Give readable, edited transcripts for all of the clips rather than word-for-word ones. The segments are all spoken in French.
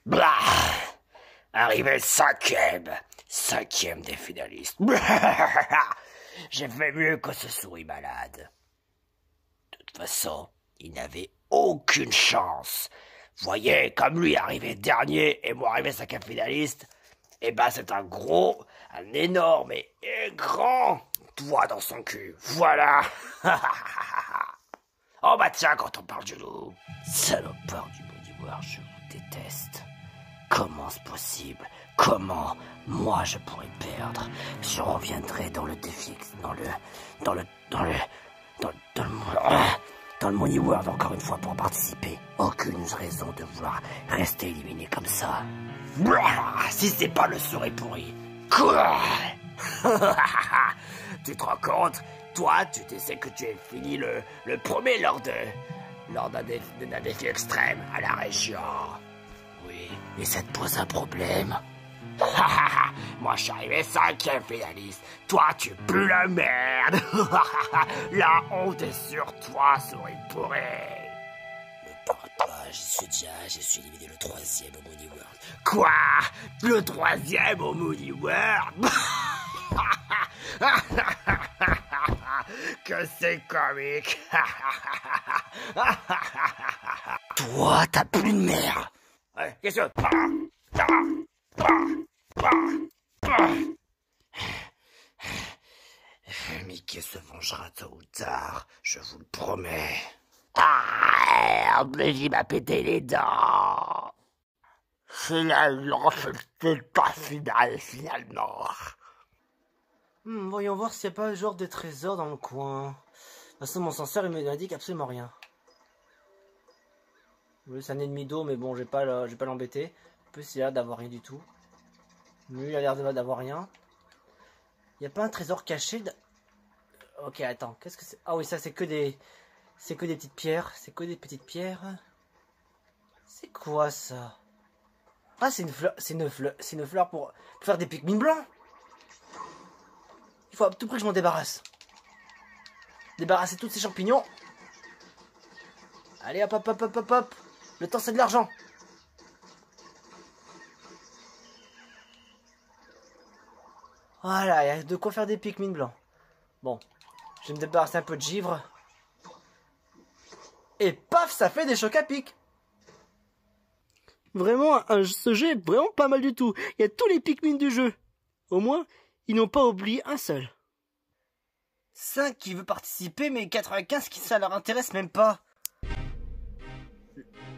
Blah. Arrivé cinquième des finalistes. J'ai fait mieux que ce souris malade. De toute façon, il n'avait aucune chance. Voyez, comme lui arrivé dernier et moi arrivé cinquième finaliste, eh ben c'est un énorme et grand doigt dans son cul. Voilà. Oh bah tiens, quand on parle du loup. Salopard du bodyboard, je vous déteste. Comment c'est possible? Comment moi je pourrais perdre? Je reviendrai dans le défi, dans le Money World encore une fois pour participer. Aucune raison de vouloir rester éliminé comme ça. Si c'est pas le souris pourri. Quoi? Tu te rends compte? Toi, tu sais que tu es fini le premier lors d'un défi extrême à la région. Oui, et ça te pose un problème? Moi, je suis arrivé cinquième finaliste. Toi, tu pues la merde. La honte est sur toi, souris pourri. Me parle pas, je suis éliminé le troisième au Moody World. Quoi? Le troisième au Moody World? Que c'est comique. Toi, t'as plus de merde. Ouais, qu'est-ce que... Mickey se vengera tôt ou tard, je vous le promets. Ah, il m'a pété les dents. Finalement, c'était pas final, finalement. Voyons voir s'il n'y a pas genre des trésors dans le coin. De toute façon, mon senseur, il m'indique absolument rien. Oui, c'est un ennemi d'eau, mais bon, je vais pas l'embêter. En plus, il a l'air d'avoir rien du tout. Lui, il a l'air d'avoir rien. Il n'y a pas un trésor caché Ok, attends, qu'est-ce que c'est? Ah oui, ça, c'est que des petites pierres. C'est que des petites pierres. C'est quoi, ça? Ah, c'est une fleur pour faire des Pikmin blancs. Il faut à tout prix que je m'en débarrasse. Débarrasser tous ces champignons. Allez, hop, hop, hop, hop, hop, hop. Le temps, c'est de l'argent. Voilà, il y a de quoi faire des Pikmin blancs. Bon, je vais me débarrasser un peu de givre. Et paf, ça fait des chocs à pic. Vraiment, ce jeu est vraiment pas mal du tout. Il y a tous les Pikmin du jeu. Au moins, ils n'ont pas oublié un seul. 5 qui veut participer, mais 95 qui ça leur intéresse même pas.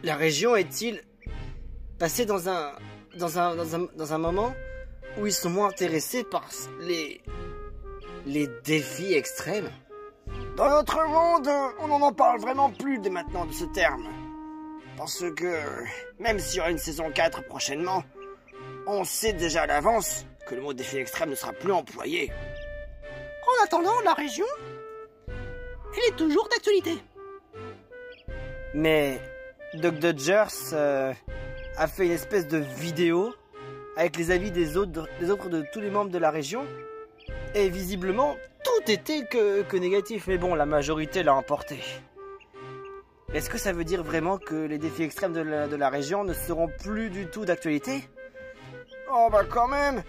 La région est-il passée dans un moment où ils sont moins intéressés par les défis extrêmes? Dans notre monde, on n'en parle vraiment plus dès maintenant de ce terme. Parce que, même s'il y aura une saison 4 prochainement, on sait déjà à l'avance que le mot défi extrême ne sera plus employé. En attendant, la région, elle est toujours d'actualité. Mais Doc Dodgers a fait une espèce de vidéo avec les avis des autres de tous les membres de la région. Et visiblement, tout était que négatif. Mais bon, la majorité l'a emporté. Est-ce que ça veut dire vraiment que les défis extrêmes de la région ne seront plus du tout d'actualité? Oh bah quand même!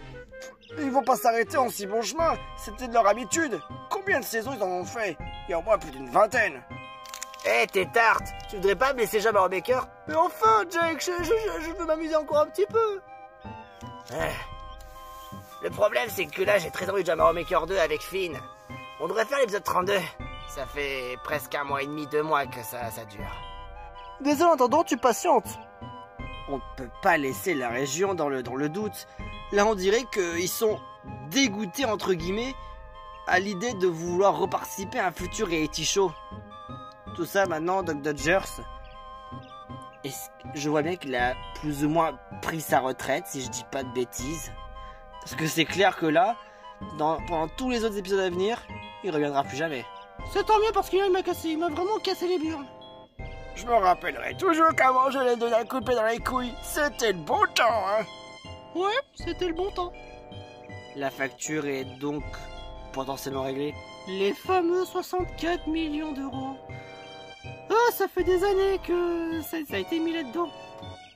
Ils vont pas s'arrêter en si bon chemin, c'était de leur habitude. Combien de saisons ils en ont fait? Il y a au moins plus d'une vingtaine. Hé, t'es tarte, tu voudrais pas me laisser jamais en baker? Mais enfin, Jake, je veux m'amuser encore un petit peu. Le problème, c'est que là, j'ai très envie de Jammer Maker 2 avec Finn. On devrait faire l'épisode 32. Ça fait presque 1 mois et demi, 2 mois que ça dure. Désolé, en attendant, tu patientes. On ne peut pas laisser la région dans le doute. Là, on dirait qu'ils sont dégoûtés, entre guillemets, à l'idée de vouloir reparticiper à un futur reality show. Tout ça, maintenant, Doc Dodgers, je vois bien qu'il a plus ou moins pris sa retraite, si je dis pas de bêtises. Parce que c'est clair que là, pendant tous les autres épisodes à venir, il reviendra plus jamais. C'est tant mieux parce qu'il m'a vraiment cassé les burnes. Je me rappellerai toujours comment je l'ai donné un coup de pied dans les couilles. C'était le bon temps, hein. Ouais, c'était le bon temps. La facture est donc potentiellement réglée. Les fameux 64 millions d'euros. Ah, ça fait des années que ça a été mis là-dedans.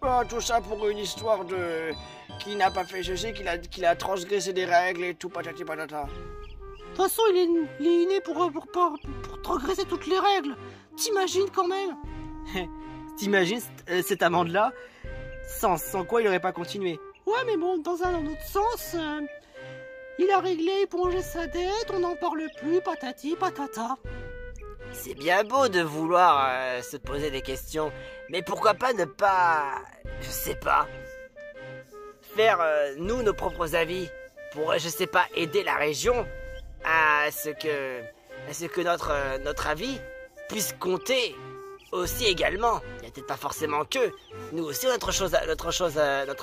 Oh, tout ça pour une histoire de... qui n'a pas fait ceci, qu'il a transgressé des règles et tout, patati patata. De toute façon, il est inné pour transgresser toutes les règles. T'imagines quand même? T'imagines cette amende-là, sans quoi il aurait pas continué. Ouais, mais bon, dans un autre sens, il a réglé, épongé sa dette, on n'en parle plus, patati patata. C'est bien beau de vouloir se poser des questions, mais pourquoi pas ne pas... je sais pas... faire, nous, nos propres avis, pour, je sais pas, aider la région à ce que notre avis puisse compter aussi également. Il n'y a peut-être pas forcément que. Nous aussi, notre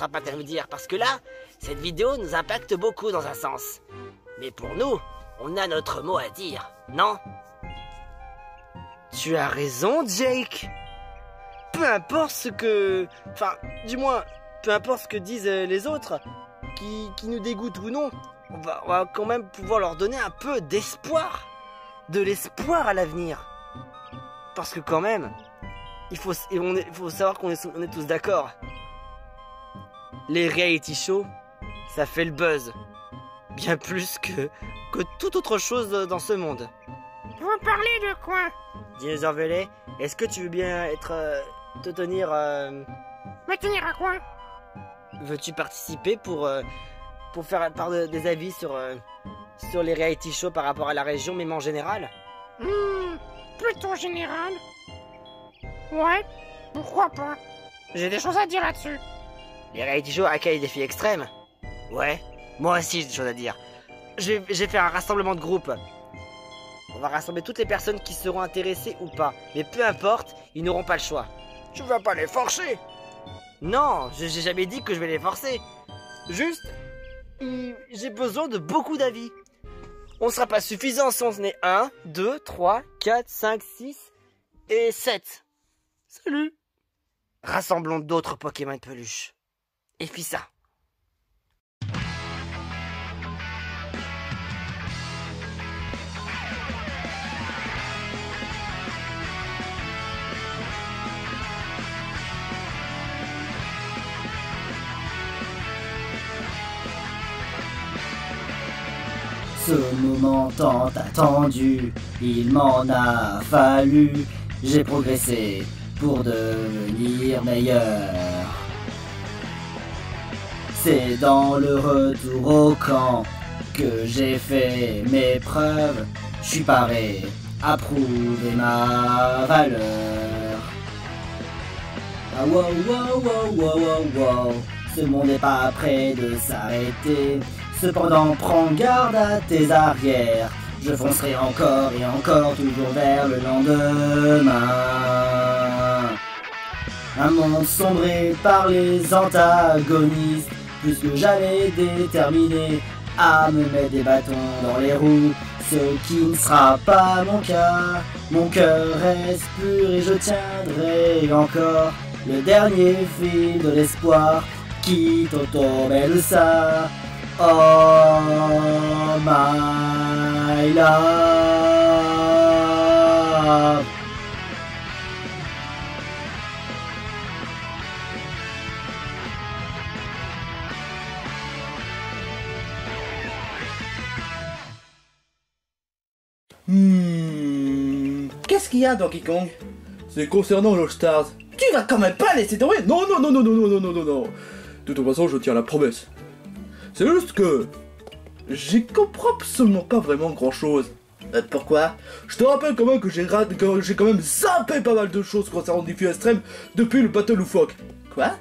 impact à nous dire, parce que là, cette vidéo nous impacte beaucoup dans un sens. Mais pour nous, on a notre mot à dire, non? Tu as raison, Jake. Peu importe ce que... Enfin, du moins, peu importe ce que disent les autres, qui nous dégoûtent ou non, on va quand même pouvoir leur donner un peu d'espoir. De l'espoir à l'avenir. Parce que quand même, il faut savoir qu'on est tous d'accord. Les reality shows, ça fait le buzz. Bien plus que toute autre chose dans ce monde. Vous parlez de quoi? Dinosaure Velay, est-ce que tu veux bien te tenir... Me tenir à quoi? Veux-tu participer pour faire part des avis sur les reality shows par rapport à la région, même en général? Plutôt général. Ouais, pourquoi pas? J'ai des choses à dire là-dessus. Les reality shows accueillent des filles extrêmes? Ouais, moi aussi j'ai des choses à dire. J'ai fait un rassemblement de groupe. On va rassembler toutes les personnes qui seront intéressées ou pas. Mais peu importe, ils n'auront pas le choix. Tu vas pas les forcer? Non, j'ai jamais dit que je vais les forcer. Juste, j'ai besoin de beaucoup d'avis. On sera pas suffisant si on en est 1, 2, 3, 4, 5, 6 et 7. Salut. Rassemblons d'autres Pokémon de peluche. Et puis ça. Ce moment tant attendu, il m'en a fallu. J'ai progressé pour devenir meilleur. C'est dans le retour au camp que j'ai fait mes preuves. Je suis paré à prouver ma valeur. Ah wow wow wow wow wow wow. Ce monde n'est pas prêt de s'arrêter. Cependant, prends garde à tes arrières. Je foncerai encore et encore, toujours vers le lendemain. Un monde sombré par les antagonistes. Plus que jamais déterminé à me mettre des bâtons dans les roues. Ce qui ne sera pas mon cas. Mon cœur reste pur et je tiendrai encore le dernier fil de l'espoir. Quitte au tomber le ça. Oh my love. Qu'est-ce qu'il y a, Donkey Kong? C'est concernant All Stars. Tu vas quand même pas laisser tomber? Non, non, non, non, non, non, non, non, non, non. De toute façon, je tiens la promesse. C'est juste que... j'y comprends absolument pas vraiment grand-chose. Pourquoi? Je te rappelle quand même que j'ai quand même zappé pas mal de choses concernant Diffus Extreme depuis le Battle Loufoque. Quoi?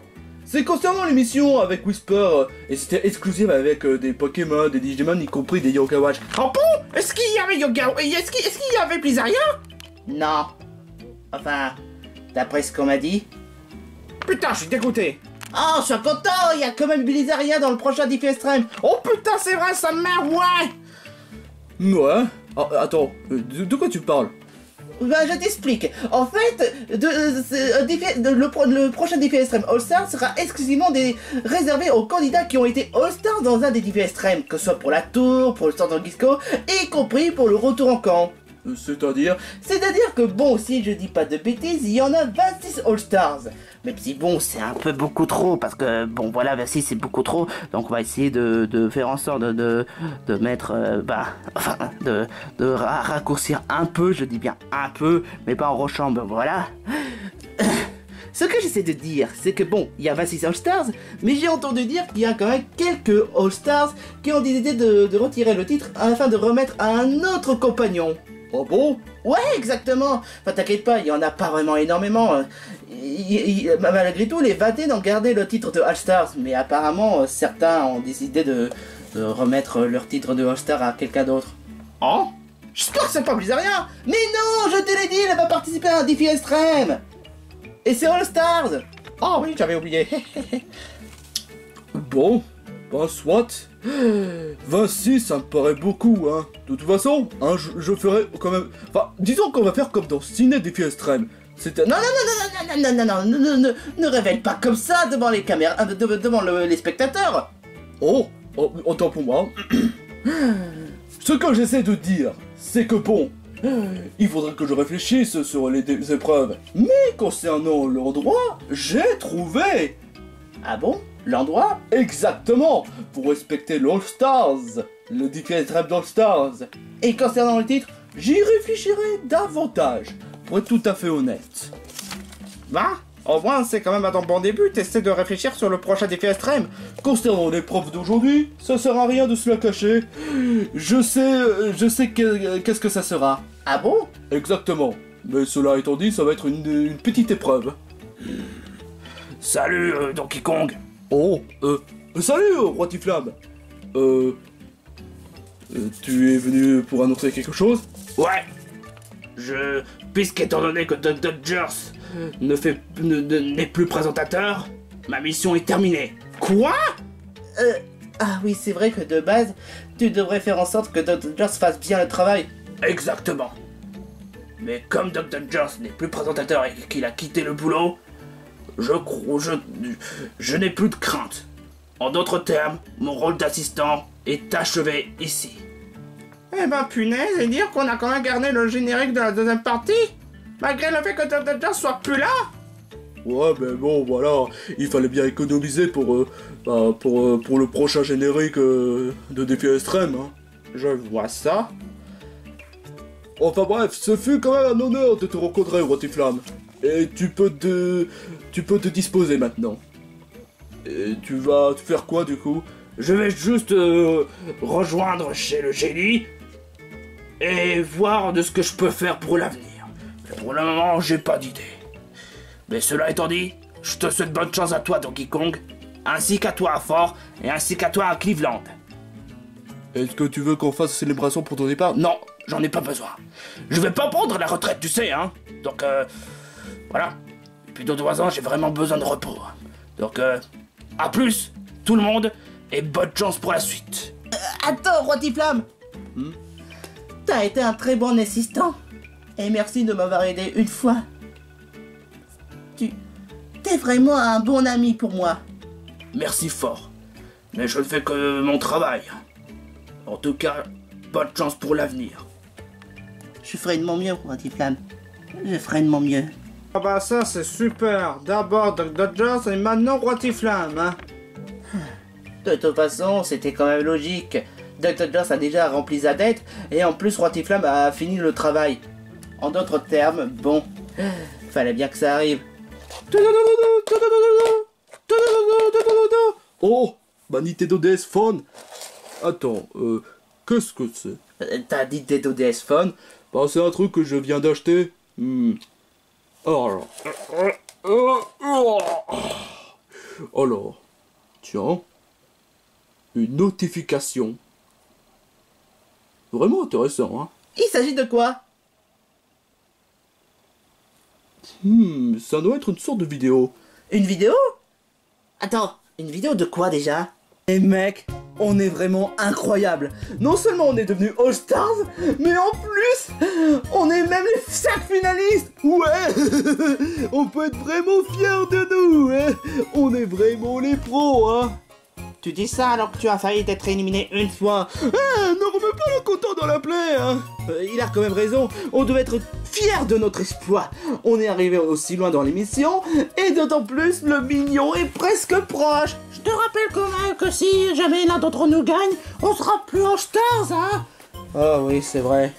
C'est concernant l'émission avec Whisper, et c'était exclusif avec des Pokémon, des Digimon, y compris des Yoga Watch. Oh bon? Est-ce qu'il y avait Yoga? Est-ce qu'il y avait Blizzardien? Non. Enfin, d'après ce qu'on m'a dit. Putain, je suis dégoûté. Oh, je suis content, il y a quand même Blizzardien dans le prochain Diffus Extreme. Oh putain, c'est vrai, ça merde, ouais. Ouais. Ah, attends, de quoi tu parles? Bah, je t'explique. En fait, le prochain Diffus Extreme All-Star sera exclusivement réservé aux candidats qui ont été All-Star dans un des Diffus Extreme, que ce soit pour la tour, pour le stand en Gisco, y compris pour le retour en camp. C'est-à-dire? C'est-à-dire que bon, si je dis pas de bêtises, il y en a 26 All-Stars. Même si bon, c'est un peu beaucoup trop, parce que bon, voilà, 26 c'est beaucoup trop. Donc on va essayer de faire en sorte de mettre, de raccourcir un peu, je dis bien un peu, mais pas en rochant, ben voilà. Ce que j'essaie de dire, c'est que bon, il y a 26 All-Stars, mais j'ai entendu dire qu'il y a quand même quelques All-Stars qui ont décidé de retirer le titre afin de remettre à un autre compagnon. Oh bon? Ouais, exactement. Enfin, t'inquiète pas, il y en a pas vraiment énormément. Malgré tout, les 21 ont gardé le titre de All-Stars, mais apparemment, certains ont décidé de remettre leur titre de All-Star à quelqu'un d'autre. Oh? J'espère que c'est pas Blizzardien. Mais non, je te l'ai dit, elle va participer à un défi extrême. Et c'est All-Stars. Oh oui, j'avais oublié. Bon, bah soit. 26, ça me paraît beaucoup, hein. De toute façon, hein, je ferai quand même... Enfin, disons qu'on va faire comme dans Ciné Défi Extrême. C'était... Non, ne révèle pas comme ça devant les caméras, devant les spectateurs. Oh, autant pour moi. Ce que j'essaie de dire, c'est que bon, il faudrait que je réfléchisse sur les épreuves. Mais concernant l'endroit, j'ai trouvé. Ah bon? L'endroit? Exactement, pour respecter l'All-Stars, le défi extrême d'All-Stars. Et concernant le titre, j'y réfléchirai davantage, pour être tout à fait honnête. Bah, au moins c'est quand même à ton bon début, t'essaies de réfléchir sur le prochain défi extrême. Concernant l'épreuve d'aujourd'hui, ça sert à rien de se la cacher. Je sais qu'est-ce que ça sera. Ah bon? Exactement. Mais cela étant dit, ça va être une petite épreuve. Salut, Donkey Kong. Oh, salut, Roi Tiflam. Tu es venu pour annoncer quelque chose? Ouais. Puisqu'étant donné que Duck Dodgers n'est plus présentateur, ma mission est terminée. Quoi? Ah oui, c'est vrai que de base, tu devrais faire en sorte que Duck Dodgers fasse bien le travail. Exactement. Mais comme Duck Dodgers n'est plus présentateur et qu'il a quitté le boulot, je n'ai plus de crainte. En d'autres termes, mon rôle d'assistant est achevé ici. Eh ben punaise, et dire qu'on a quand même gardé le générique de la deuxième partie, malgré le fait que Duck Dodgers soit plus là. Ouais, mais bon, voilà, il fallait bien économiser pour le prochain générique de Défi Extrême, hein. Je vois ça. Enfin bref, ce fut quand même un honneur de te rencontrer, Roi Tiflam. Et tu peux te disposer maintenant. Et tu vas te faire quoi du coup? Je vais juste rejoindre chez le génie et voir de ce que je peux faire pour l'avenir. Pour le moment, j'ai pas d'idée. Mais cela étant dit, je te souhaite bonne chance à toi, Donkey Kong, ainsi qu'à toi à Fort et ainsi qu'à toi à Cleveland. Est-ce que tu veux qu'on fasse célébration pour ton départ? Non, j'en ai pas besoin. Je vais pas prendre la retraite, tu sais, hein. Donc, voilà. Et puis de toute façon, j'ai vraiment besoin de repos. Donc, à plus, tout le monde, et bonne chance pour la suite. Attends, Roi Tiflam. T'as été un très bon assistant. Et merci de m'avoir aidé une fois. T'es vraiment un bon ami pour moi. Merci fort. Mais je ne fais que mon travail. En tout cas, bonne chance pour l'avenir. Je ferai de mon mieux, Roi Tiflam. Je ferai de mon mieux. Ah bah ça c'est super. D'abord Duck Dodgers et maintenant Roi Tiflam, hein. De toute façon, c'était quand même logique. Duck Dodgers a déjà rempli sa dette, et en plus Roi Tiflam a fini le travail. En d'autres termes, bon, fallait bien que ça arrive. Oh, ma Nintendo DS Phone. Attends, qu'est-ce que c'est? T'as dit Nintendo DS Phone? Bah c'est un truc que je viens d'acheter. Alors, tiens, une notification. Vraiment intéressant, hein. Il s'agit de quoi? Ça doit être une sorte de vidéo. Une vidéo? Attends, une vidéo de quoi déjà? Et mec, on est vraiment incroyable. Non seulement on est devenu All Stars, mais en plus, on est même les 5 finalistes. Ouais, on peut être vraiment fiers de nous, hein. On est vraiment les pros, hein. tu dis ça alors que tu as failli t'être éliminé une fois. Ah, ne remets pas le couteau dans la plaie, hein. Il a quand même raison, on devait être fiers de notre exploit. On est arrivé aussi loin dans l'émission, et d'autant plus, le mignon est presque proche. Je te rappelle quand même que si jamais l'un d'entre nous gagne, on sera plus en Stars, hein. Ah oui, c'est vrai.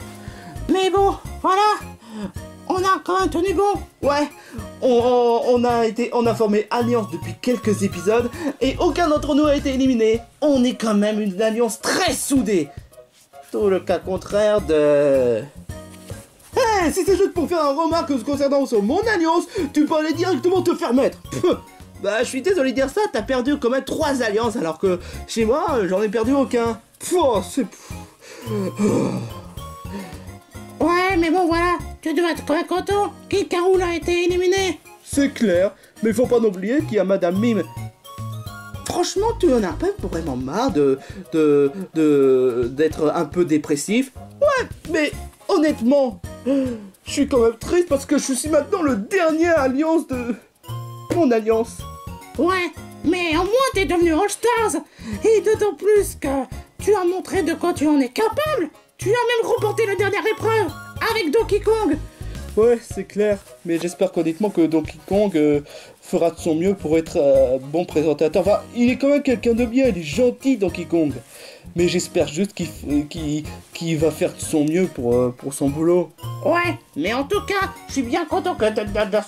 Mais bon, voilà. On a quand même tenu bon. Ouais, on a formé alliance depuis quelques épisodes et aucun d'entre nous a été éliminé. On est quand même une alliance très soudée. Tout le cas contraire de... Hey, si c'est juste pour faire un remarque concernant sur mon alliance, tu peux aller directement te faire mettre. Bah, je suis désolé de dire ça, t'as perdu quand même 3 alliances alors que chez moi, j'en ai perdu aucun. C'est... Ouais, mais bon, voilà. Tu dois être quand même content. Kikarool a été éliminé. C'est clair, mais faut pas oublier qu'il y a Madame Mime. Franchement, tu en as pas vraiment marre d'être un peu dépressif? Ouais, mais honnêtement, je suis quand même triste parce que je suis maintenant le dernier alliance de... mon alliance. Ouais, mais au moins t'es devenu All Stars. Et d'autant plus que tu as montré de quoi tu en es capable. Tu as même remporté la dernière épreuve avec Donkey Kong. Ouais, c'est clair, mais j'espère honnêtement que Donkey Kong fera de son mieux pour être bon présentateur. Enfin, il est quand même quelqu'un de bien, il est gentil, Donkey Kong. Mais j'espère juste qu'il va faire de son mieux pour son boulot. Ouais, mais en tout cas, je suis bien content que Dodder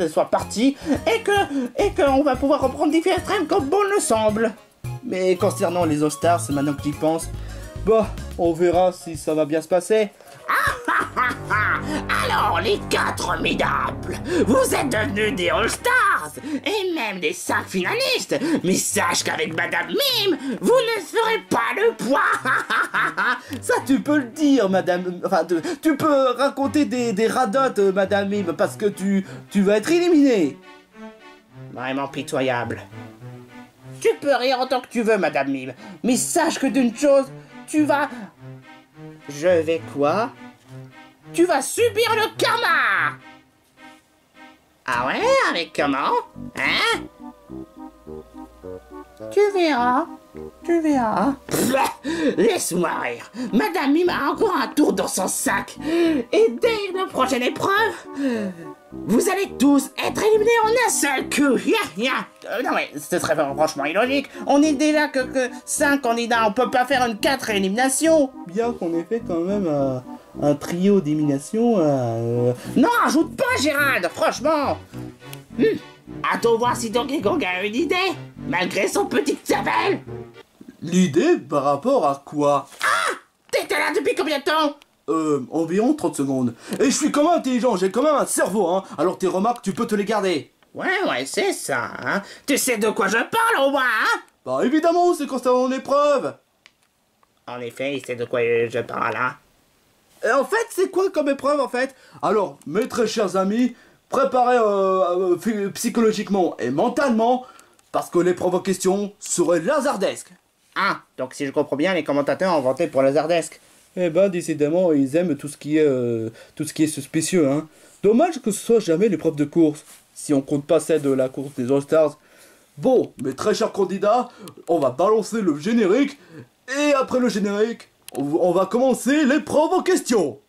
soit parti et qu'on va pouvoir reprendre Défi Extrême comme bon le semble. Mais concernant les All-Stars, c'est maintenant que tu y penses. Bah, on verra si ça va bien se passer. Alors, les 4 formidables, vous êtes devenus des All-Stars et même des 5 finalistes. Mais sache qu'avec Madame Mime, vous ne ferez pas le poids. Ça, tu peux le dire, Madame... Enfin, tu peux raconter des radotes, Madame Mime, parce que tu vas être éliminé. Vraiment pitoyable. Tu peux rire autant que tu veux, Madame Mime, mais sache que d'une chose, tu vas... Je vais quoi? Tu vas subir le karma! Ah ouais? Avec comment? Hein? Tu verras. Tu verras. Laisse-moi rire. Madame Mime a encore un tour dans son sac. Et dès la prochaine épreuve, vous allez tous être éliminés en un seul coup. Non mais ce serait franchement illogique. On est déjà que 5 candidats. On peut pas faire une 4 éliminations. Bien qu'on ait fait quand même un trio d'élimination. Non, ajoute pas Gérald, franchement. Attends voir si Donkey Kong a une idée, malgré son petit cervelle. L'idée par rapport à quoi? Ah! T'étais là depuis combien de temps? Environ 30 secondes. Et je suis quand même intelligent, j'ai quand même un cerveau, hein. Alors tes remarques, tu peux te les garder. Ouais, c'est ça, hein. Tu sais de quoi je parle au moins, hein? Bah évidemment, c'est concernant l'épreuve. En effet, il sait de quoi je parle, hein. Et en fait, c'est quoi comme épreuve, en fait? Alors, mes très chers amis, préparez psychologiquement et mentalement, parce que l'épreuve en question serait lazardesque. Ah, donc si je comprends bien, les commentateurs ont voté pour lazardesque. Eh ben, décidément, ils aiment tout ce qui est suspicieux, hein. Dommage que ce soit jamais l'épreuve de course, si on compte pas celle de la course des All-Stars. Bon, mes très chers candidats, on va balancer le générique, et après le générique, on va commencer l'épreuve en question.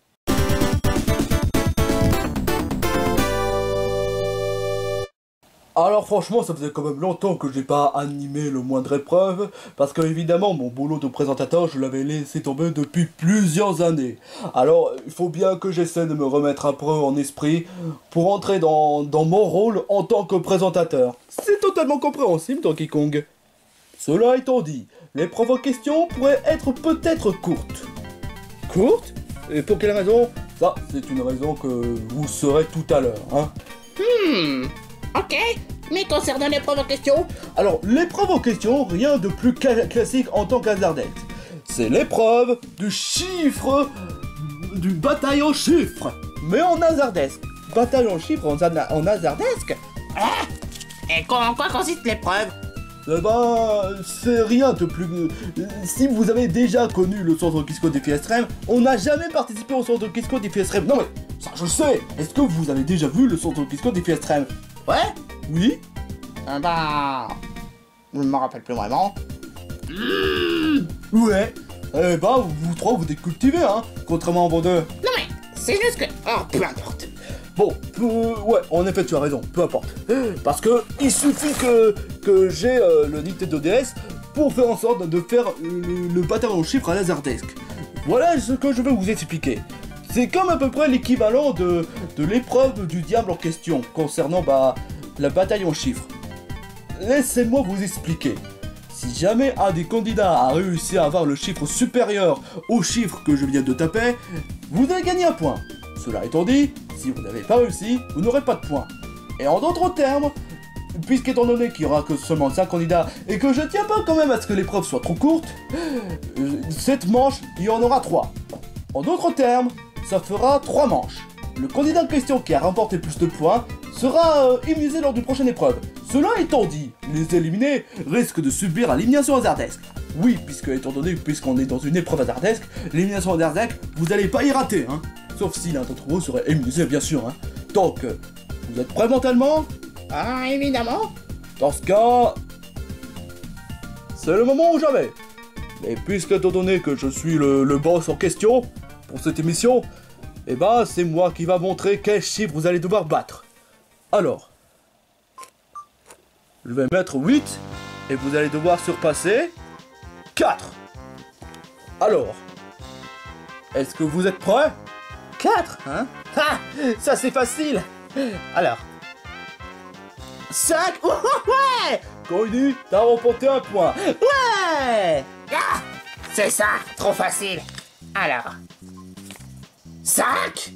Alors franchement, ça faisait quand même longtemps que j'ai pas animé le moindre épreuve, parce que évidemment mon boulot de présentateur je l'avais laissé tomber depuis plusieurs années. Alors il faut bien que j'essaie de me remettre un peu en esprit pour entrer dans mon rôle en tant que présentateur. C'est totalement compréhensible Donkey Kong. Cela étant dit, l'épreuve en question pourrait être peut-être courte. Courte? Et pour quelle raison? Ça, c'est une raison que vous saurez tout à l'heure, hein. Ok, mais concernant l'épreuve en question, Alors, l'épreuve en question, rien de plus classique en tant qu'hazardette. C'est l'épreuve du chiffre, du bataille en chiffres, mais en hasardesque. Bataille en chiffres en hasardesque? Et en quoi consiste l'épreuve? Eh ben, c'est rien de plus... Si vous avez déjà connu le centre Kisco Défi Extrême, on n'a jamais participé au centre Kisco Défi Extrême. Non mais, ça je le sais. Est-ce que vous avez déjà vu le centre Kisco Défi Extrême? Ouais? Oui? Bah... Je ne m'en rappelle plus vraiment. Ouais. Eh bah, vous trois, vous êtes cultivés, hein, contrairement à vous deux. Non mais, c'est juste que... Oh, peu importe. Bon, ouais, en effet, tu as raison, peu importe. Parce que il suffit que j'ai le Nintendo DS pour faire en sorte de faire le bataillon chiffre à Laserdisc. Voilà ce que je vais vous expliquer. C'est comme à peu près l'équivalent de l'épreuve du diable en question concernant la bataillon chiffre. Laissez-moi vous expliquer. Si jamais un des candidats a réussi à avoir le chiffre supérieur au chiffre que je viens de taper, vous allez gagner un point. Cela étant dit, si vous n'avez pas réussi, vous n'aurez pas de points. Et en d'autres termes, puisqu'étant donné qu'il n'y aura que seulement 5 candidats et que je tiens pas quand même à ce que l'épreuve soit trop courte, cette manche, il y en aura 3. En d'autres termes, ça fera 3 manches. Le candidat en question qui a remporté plus de points sera immunisé lors d'une prochaine épreuve. Cela étant dit, les éliminés risquent de subir l'élimination hasardesque. Oui, puisqu'on est dans une épreuve hasardesque, l'élimination hasardesque, vous n'allez pas y rater, hein. Sauf si l'un d'entre vous serait immunisé, bien sûr, hein. Donc, vous êtes prêts mentalement? Ah, évidemment. Dans ce cas, c'est le moment ou jamais. Mais puisque étant donné que je suis le boss en question pour cette émission, eh ben c'est moi qui va montrer quel chiffre vous allez devoir battre. Alors, je vais mettre 8 et vous allez devoir surpasser 4. Alors, est-ce que vous êtes prêts? 4, hein? Ah, ça c'est facile. Alors. 5. Ouais. Coiny, t'as remporté un point. Ouais. Ah, c'est ça, trop facile. Alors... 5.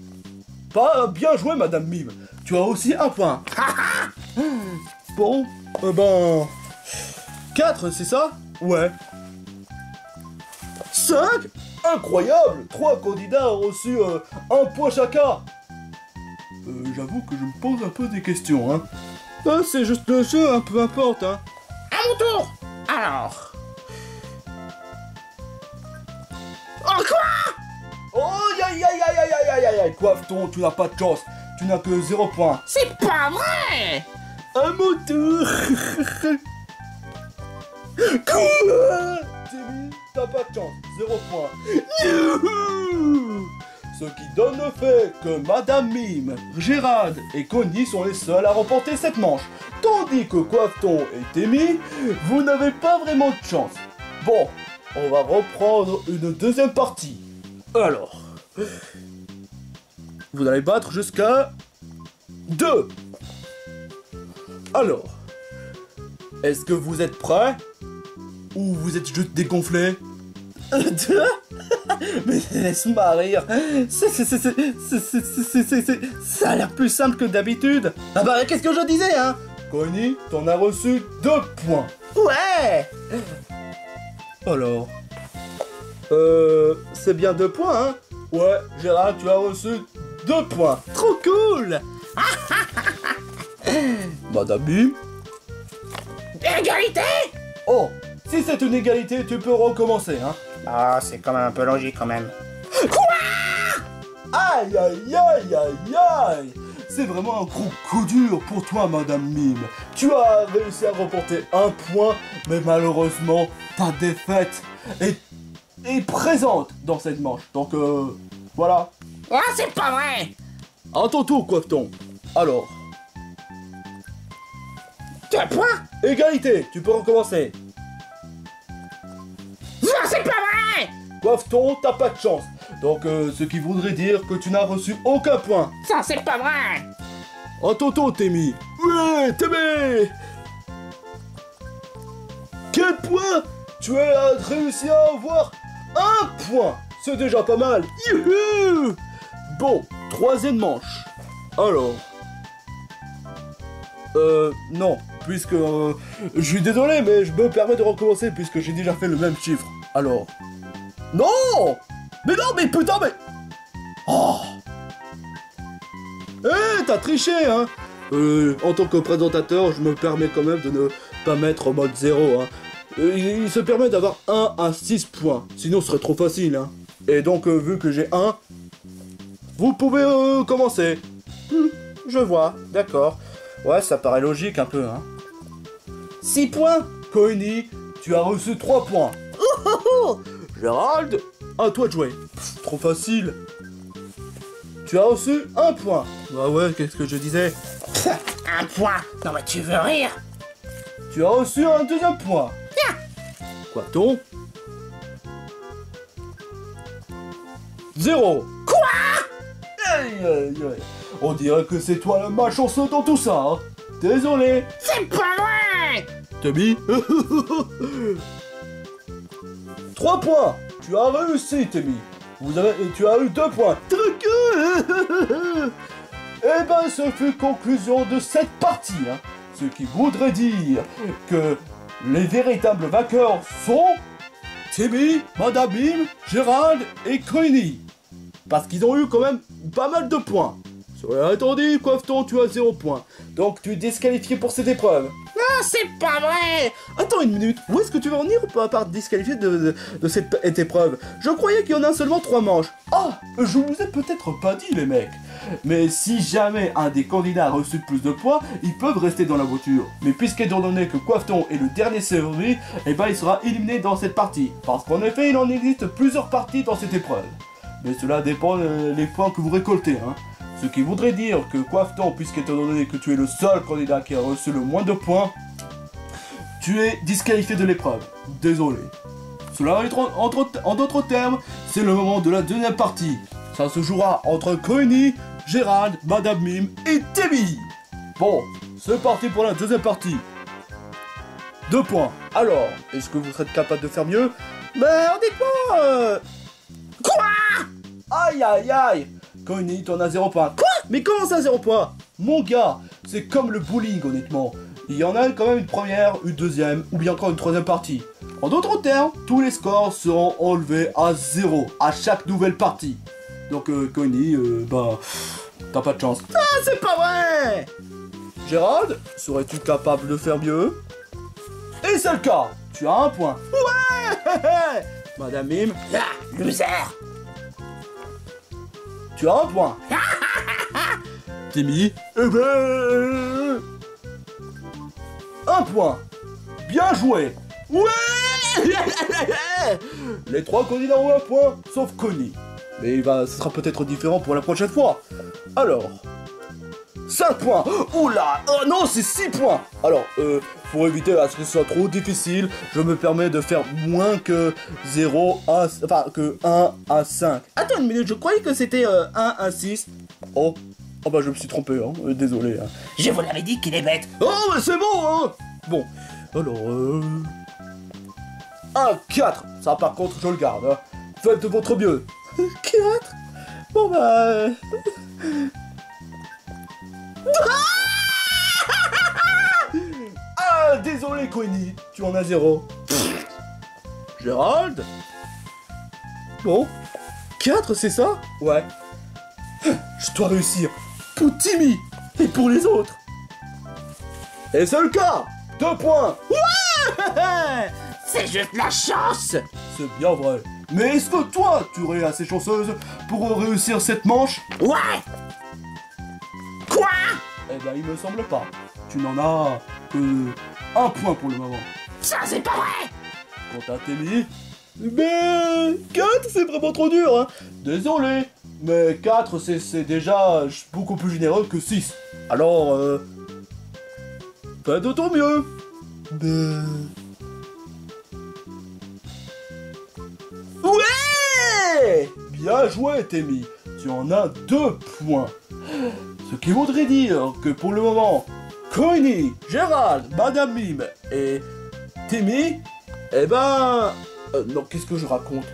Pas bien joué, Madame Mime. Tu as aussi un point. Bon, ben... 4, c'est ça? Ouais. 5? Incroyable! 3 candidats ont reçu un point chacun. J'avoue que je me pose un peu des questions, hein. Ah, c'est juste le jeu, hein, peu importe, hein. À mon tour. Alors... Oh quoi? Oh, aïe aïe aïe aïe aïe aïe aïe. Coifton, tu n'as pas de chance. Tu n'as que 0 points. C'est pas vrai. À mon tour. Quoi? Timmy, t'as pas de chance. 0 points. Youhou! Ce qui donne le fait que Madame Mime, Gérald et Connie sont les seuls à remporter cette manche. Tandis que Coifton et Timmy, vous n'avez pas vraiment de chance. Bon, on va reprendre une deuxième partie. Alors, vous allez battre jusqu'à 2. Alors, est-ce que vous êtes prêts? Ou vous êtes juste dégonflés? 2? Mais laisse-moi rire. Ça a l'air plus simple que d'habitude. Ah bah qu'est-ce que je disais, hein? Connie, t'en as reçu 2 points. Ouais. Alors... c'est bien 2 points, hein? Ouais, Gérard, tu as reçu 2 points. Trop cool. Madame Mime? Égalité. Oh, si c'est une égalité, tu peux recommencer, hein? Ah, c'est quand même un peu logique quand même. Aïe, aïe, aïe, aïe, aïe! C'est vraiment un gros coup dur pour toi, Madame Mime. Tu as réussi à remporter 1 point, mais malheureusement, ta défaite est présente dans cette manche. Donc, voilà. Ah, c'est pas vrai. À ton tour, Coifton. Alors, 2 points. égalité, tu peux recommencer. Ça, c'est pas vrai. Coifton, t'as pas de chance. Donc, ce qui voudrait dire que tu n'as reçu aucun point. Ça, c'est pas vrai. À ton tour, Timmy. Ouais, Timmy. Quel point? Tu as réussi à avoir 1 point. C'est déjà pas mal. Youhou! Bon, troisième manche. Alors... non. Puisque... je suis désolé, mais je me permets de recommencer puisque j'ai déjà fait le même chiffre. Alors... Non! Mais non, mais putain, mais... Oh! Eh, t'as triché, hein? En tant que présentateur, je me permets quand même de ne pas mettre en mode 0, hein. Il se permet d'avoir 1 à 6 points, sinon ce serait trop facile, hein. Et donc, vu que j'ai 1, vous pouvez commencer. Je vois, d'accord. Ouais, ça paraît logique un peu, hein. 6 points. Coiny, tu as reçu 3 points. Gérald, à toi de jouer. Trop facile. Tu as reçu 1 point. Ah ouais, qu'est-ce que je disais? Un point. Non mais tu veux rire? Tu as reçu un 2e point. Quoi-t-on? 0. Quoi? Aïe, aïe, aïe. On dirait que c'est toi le malchanceux dans tout ça, hein. Désolé. C'est pas vrai! Tommy. 3 points. Tu as réussi, Tommy. Tu as eu 2 points. Eh ben, ce fut conclusion de cette partie, hein. Ce qui voudrait dire que les véritables vainqueurs sont Timmy, Madame Mime, Gérald et Coiny. Parce qu'ils ont eu quand même pas mal de points. Cela étant dit, Coiffeton, tu as 0 points. Donc tu es disqualifié pour cette épreuve. Non, c'est pas vrai! Attends une minute, où est-ce que tu veux en venir à part disqualifié de cette épreuve? Je croyais qu'il y en a seulement 3 manches. Ah, je vous ai peut-être pas dit les mecs. Mais si jamais un des candidats a reçu plus de points, ils peuvent rester dans la voiture. Mais puisqu'étant donné que Coiffeton est le dernier servi, eh ben il sera éliminé dans cette partie. Parce qu'en effet, il en existe plusieurs parties dans cette épreuve. Mais cela dépend des points que vous récoltez, hein. Ce qui voudrait dire que Coiffeton, puisqu'étant donné que tu es le seul candidat qui a reçu le moins de points, tu es disqualifié de l'épreuve. Désolé. Cela va être en d'autres termes, c'est le moment de la deuxième partie. Ça se jouera entre Coiny, Gérald, Madame Mime et Timmy. Bon, c'est parti pour la deuxième partie. 2 points. Alors, est-ce que vous serez capable de faire mieux? Mais dites-moi Quoi? Aïe aïe aïe. Coiny, t'en as 0 points. Quoi? Mais comment ça 0 points? Mon gars, c'est comme le bowling honnêtement. Il y en a quand même une première, une deuxième, ou bien encore une troisième partie. En d'autres termes, tous les scores seront enlevés à 0 à chaque nouvelle partie. Donc Coiny, bah, t'as pas de chance. Ah, c'est pas vrai! Gérald, serais-tu capable de faire mieux? Et c'est le cas, tu as 1 point. Ouais! Madame Mime, Loser! tu as 1 point. Timmy, eh ben... 1 point. Bien joué. Ouais. Les 3 candidats ont 1 point, sauf Coiny. Mais ce sera peut-être différent pour la prochaine fois. Alors... 5 points. Oula. Oh non, c'est 6 points. Alors, pour éviter à ce que ce soit trop difficile, je me permets de faire moins que 0 à... Enfin, que 1 à 5. Attends une minute, je croyais que c'était 1 à 6. Oh. Oh bah je me suis trompé, hein. Désolé. Hein. Je vous l'avais dit qu'il est bête. Oh, mais c'est bon, hein. Bon, alors... 1, 4. Ça, par contre, je le garde, hein. Faites de votre mieux. 4. Bon, bah... Ah, désolé, Coiny. Tu en as 0. Gérald. Bon. 4, c'est ça? Ouais. Je dois réussir. Pour Timmy et pour les autres. Et c'est le cas. 2 points. Ouais. C'est juste la chance! C'est bien vrai. Mais est-ce que toi, tu es assez chanceuse pour réussir cette manche? Ouais! Quoi? Eh ben, il me semble pas. Tu n'en as que 1 point pour le moment. Ça, c'est pas vrai! Quant à Timmy, mais 4, c'est vraiment trop dur, hein. Désolé, mais 4, c'est déjà beaucoup plus généreux que 6. Alors, fais de ton mieux. Ouais! Bien joué, Timmy. Tu en as 2 points. Ce qui voudrait dire que pour le moment, Coiny, Gérald, Madame Mime et Timmy, eh ben... non, qu'est-ce que je raconte?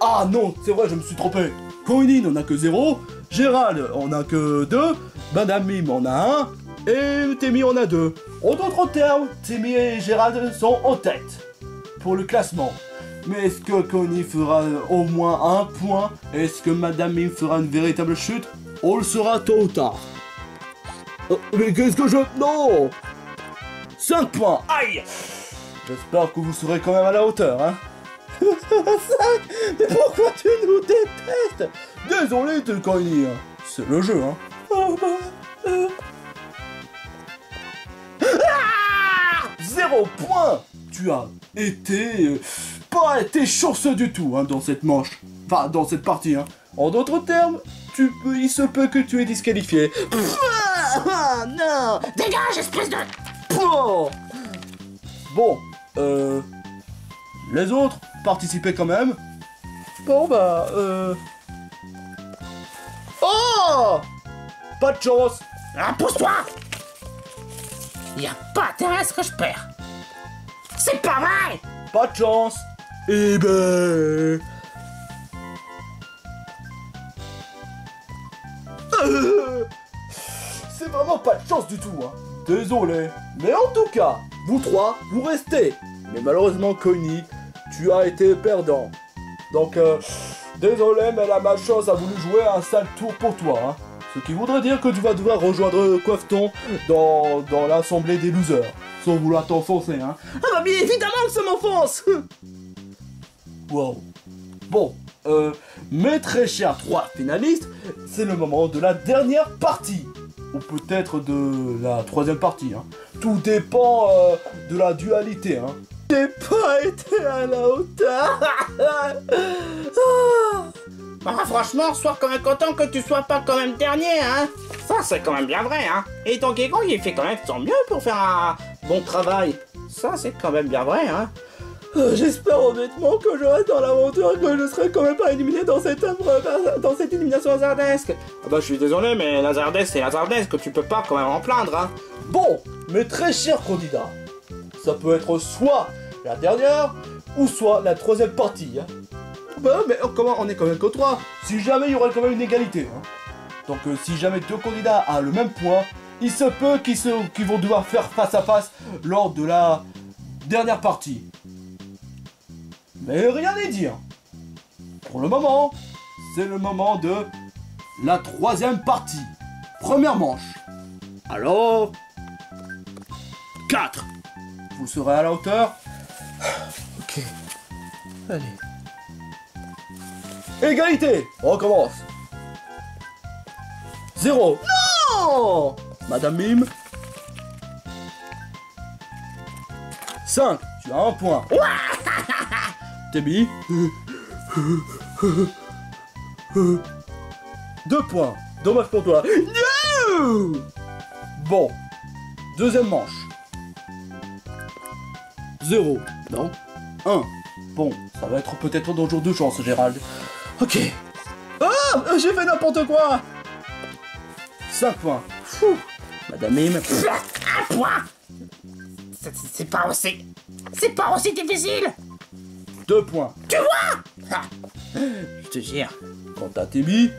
Ah non, c'est vrai, je me suis trompé. Coiny n'en a que 0, Gérald en a que 2, Madame Mime en a 1, et Timmy en a 2. En d'autres termes, Timmy et Gérald sont en tête pour le classement. Mais est-ce que Coiny fera au moins 1 point? Est-ce que Madame Mime fera une véritable chute? On le saura tôt ou tard. Mais qu'est-ce que je... Non! 5 points! Aïe! J'espère que vous serez quand même à la hauteur, hein? 5! Mais pourquoi tu nous détestes? Désolé, Coiny, hein. C'est le jeu, hein. Ah 0 points! tu as été pas été chanceux du tout hein, dans cette manche. Enfin, dans cette partie. Hein. En d'autres termes, il se peut que tu es disqualifié. Ah, non. Dégage, espèce de... Oh. Bon, les autres participaient quand même. Bon bah, Oh! Pas de chance. Ah, pousse-toi! Y a pas intérêt à ce que je perds. C'est pas vrai! Pas de chance. Eh ben... C'est vraiment pas de chance du tout, hein. Désolé. Mais en tout cas, vous trois, vous restez. Mais malheureusement, Connie, tu as été perdant. Donc, désolé, mais la malchance a voulu jouer un sale tour pour toi, hein. Ce qui voudrait dire que tu vas devoir rejoindre Coiffeton dans l'assemblée des losers. Sans vouloir t'enfoncer, hein. Ah bah bien évidemment que ça m'enfonce. Wow. Bon, mes très chers 3 finalistes, c'est le moment de la dernière partie. Ou peut-être de la 3e partie, hein. Tout dépend de la dualité, hein. J'ai pas été à la hauteur. Bah franchement, sois quand même content que tu sois pas quand même dernier, hein. Ça c'est quand même bien vrai, hein. Et Donkey Kong il fait quand même son mieux pour faire un bon travail. Ça c'est quand même bien vrai, hein. J'espère honnêtement que je reste dans l'aventure et que je serai quand même pas éliminé dans cette élimination hasardesque. Ah bah je suis désolé, mais Lazardesque c'est Lazardesque, tu peux pas quand même en plaindre, hein. Bon, mes très chers candidats, ça peut être soit la dernière ou soit la 3e partie, hein. Bah mais comment on est quand même que 3. Si jamais il y aurait quand même une égalité, hein. Donc si jamais 2 candidats ont le même point, il se peut qu'ils vont devoir faire face à face lors de la dernière partie. Mais rien n'est dit, hein. Pour le moment, c'est le moment de la 3e partie. Première manche. Alors... 4. Vous serez à la hauteur. Ok. Allez. Égalité. On recommence. 0. Non. Madame Mime. 5. Tu as un point. Tebi. 2 points. Dommage pour toi. No. Bon. 2e manche. 0. Non. 1. Bon, ça va être peut-être dans le jour de chance, Gérald. Ok. Ah, j'ai fait n'importe quoi. 5 points. Fou. Madame Mime. Un point! C'est pas aussi... C'est pas aussi difficile! 2 points. Tu vois? Ah, Je te jure. Quant à Tebi.